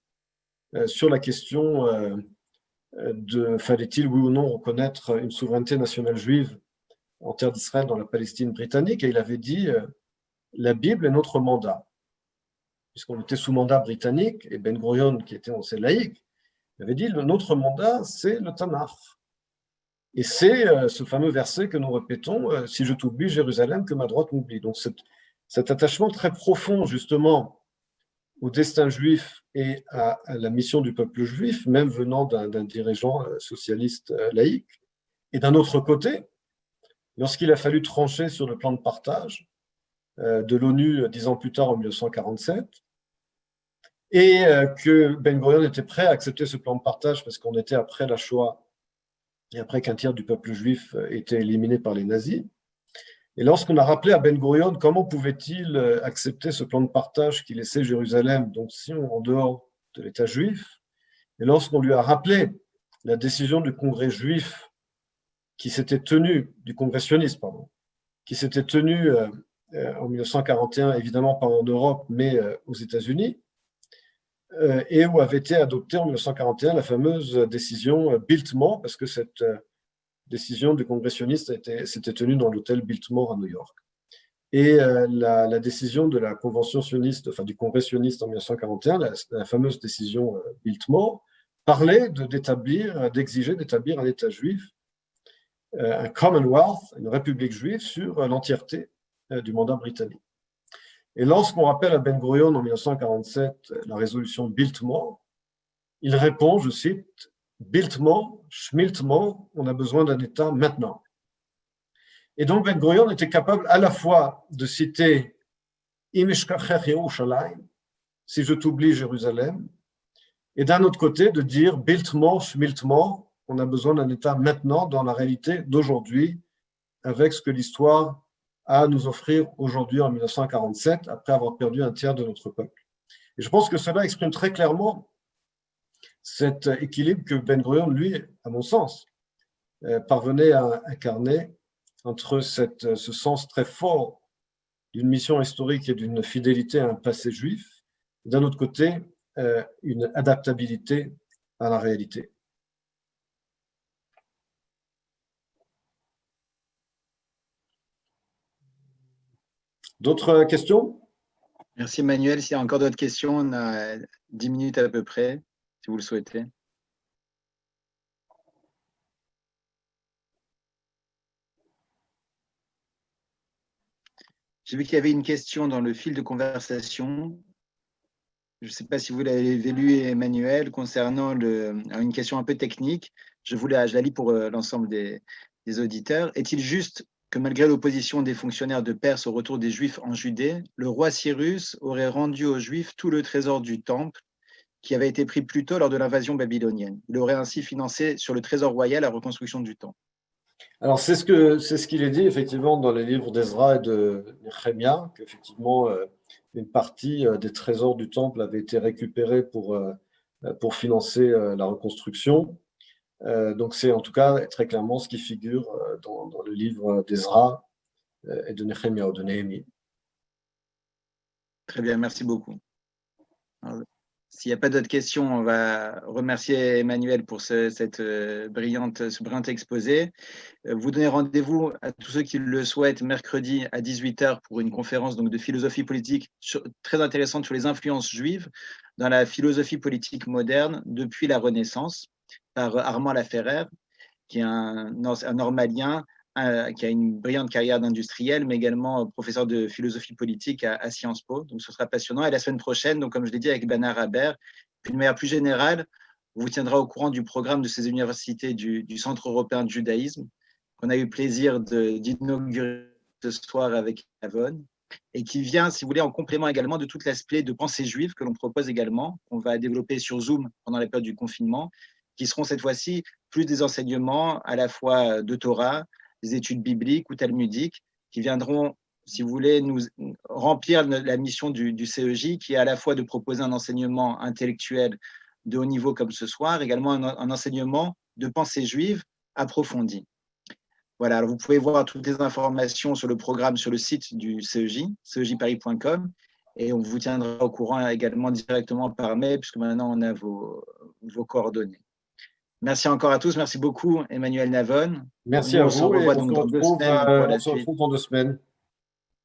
sur la question de fallait-il oui ou non reconnaître une souveraineté nationale juive en terre d'Israël dans la Palestine britannique, et il avait dit la Bible est notre mandat, puisqu'on était sous mandat britannique, et Ben Gurion, qui était on sait laïque, avait dit notre mandat c'est le Tanakh. Et c'est ce fameux verset que nous répétons, si je t'oublie, Jérusalem, que ma droite m'oublie. Donc cet attachement très profond, justement, au destin juif et à la mission du peuple juif, même venant d'un dirigeant socialiste laïque. Et d'un autre côté, lorsqu'il a fallu trancher sur le plan de partage de l'ONU 10 ans plus tard, en 1947, et que Ben Gurion était prêt à accepter ce plan de partage parce qu'on était après la Shoah, et après qu'un tiers du peuple juif était éliminé par les nazis. Et lorsqu'on a rappelé à Ben Gurion comment pouvait-il accepter ce plan de partage qui laissait Jérusalem, donc Sion, en dehors de l'État juif, et lorsqu'on lui a rappelé la décision du Congrès juif qui s'était tenu, du Congrès sioniste, pardon, qui s'était tenu en 1941, évidemment pas en Europe, mais aux États-Unis, et où avait été adoptée en 1941 la fameuse décision Biltmore, parce que cette décision du Congrès sioniste s'était tenue dans l'hôtel Biltmore à New York. Et la décision de la Convention sioniste, enfin du Congrès sioniste en 1941, la fameuse décision Biltmore, parlait d'exiger d'établir un État juif, un Commonwealth, une république juive sur l'entièreté du mandat britannique. Et lorsqu'on rappelle à Ben Gurion en 1947 la résolution Biltmore, il répond, je cite, Biltmore, Schmiltmore, on a besoin d'un État maintenant. Et donc Ben Gurion était capable à la fois de citer Imishkachech Yerushalayim, si je t'oublie Jérusalem, et d'un autre côté de dire Biltmore, Schmiltmore, on a besoin d'un État maintenant dans la réalité d'aujourd'hui, avec ce que l'histoire a à nous offrir aujourd'hui en 1947, après avoir perdu un tiers de notre peuple. Et je pense que cela exprime très clairement cet équilibre que Ben Gurion, lui, à mon sens, parvenait à incarner entre ce sens très fort d'une mission historique et d'une fidélité à un passé juif, et d'un autre côté, une adaptabilité à la réalité. D'autres questions? Merci Emmanuel. S'il y a encore d'autres questions, on a 10 minutes à peu près, si vous le souhaitez. J'ai vu qu'il y avait une question dans le fil de conversation. Je ne sais pas si vous l'avez lu, Emmanuel, concernant une question un peu technique. Je la lis pour l'ensemble des auditeurs. Est-il juste que malgré l'opposition des fonctionnaires de Perse au retour des Juifs en Judée, le roi Cyrus aurait rendu aux Juifs tout le trésor du temple qui avait été pris plus tôt lors de l'invasion babylonienne? Il aurait ainsi financé sur le trésor royal la reconstruction du temple. Alors, c'est ce qu'il est dit effectivement dans les livres d'Ezra et de Néhémie, qu'effectivement une partie des trésors du temple avait été récupérée pour financer la reconstruction. Donc, c'est en tout cas très clairement ce qui figure dans le livre d'Ezra et de Néhémie ou de Néhémie. Très bien, merci beaucoup. Alors, S'il n'y a pas d'autres questions, on va remercier Emmanuel pour ce brillant exposé. Vous donnez rendez-vous à tous ceux qui le souhaitent mercredi à 18 h pour une conférence donc, de philosophie politique très intéressante sur les influences juives dans la philosophie politique moderne depuis la Renaissance par Armand Laferrère, qui est un normalien qui a une brillante carrière d'industriel, mais également professeur de philosophie politique à Sciences Po. Donc, ce sera passionnant. Et la semaine prochaine, donc, comme je l'ai dit, avec Bernard Haber, d'une manière plus générale, on vous tiendra au courant du programme de ces universités du Centre européen de judaïsme, qu'on a eu plaisir d'inaugurer ce soir avec Navon, et qui vient, si vous voulez, en complément également de tout l'aspect de pensée juive que l'on propose également, qu'on va développer sur Zoom pendant la période du confinement, qui seront cette fois-ci plus des enseignements à la fois de Torah, des études bibliques ou talmudiques, qui viendront, si vous voulez, nous remplir la mission du CEJ, qui est à la fois de proposer un enseignement intellectuel de haut niveau comme ce soir, également un enseignement de pensée juive approfondi. Voilà, alors vous pouvez voir toutes les informations sur le programme sur le site du CEJ, cejparis.com, et on vous tiendra au courant également directement par mail, puisque maintenant on a vos coordonnées. Merci encore à tous. Merci beaucoup, Emmanuel Navon. Merci à vous. On se revoit donc dans 2 semaines pour la suite. On se retrouve dans 2 semaines.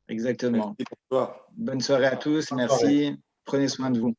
Exactement. Merci, bonsoir. Bonne soirée à tous. Bonne soirée. Merci. Prenez soin de vous.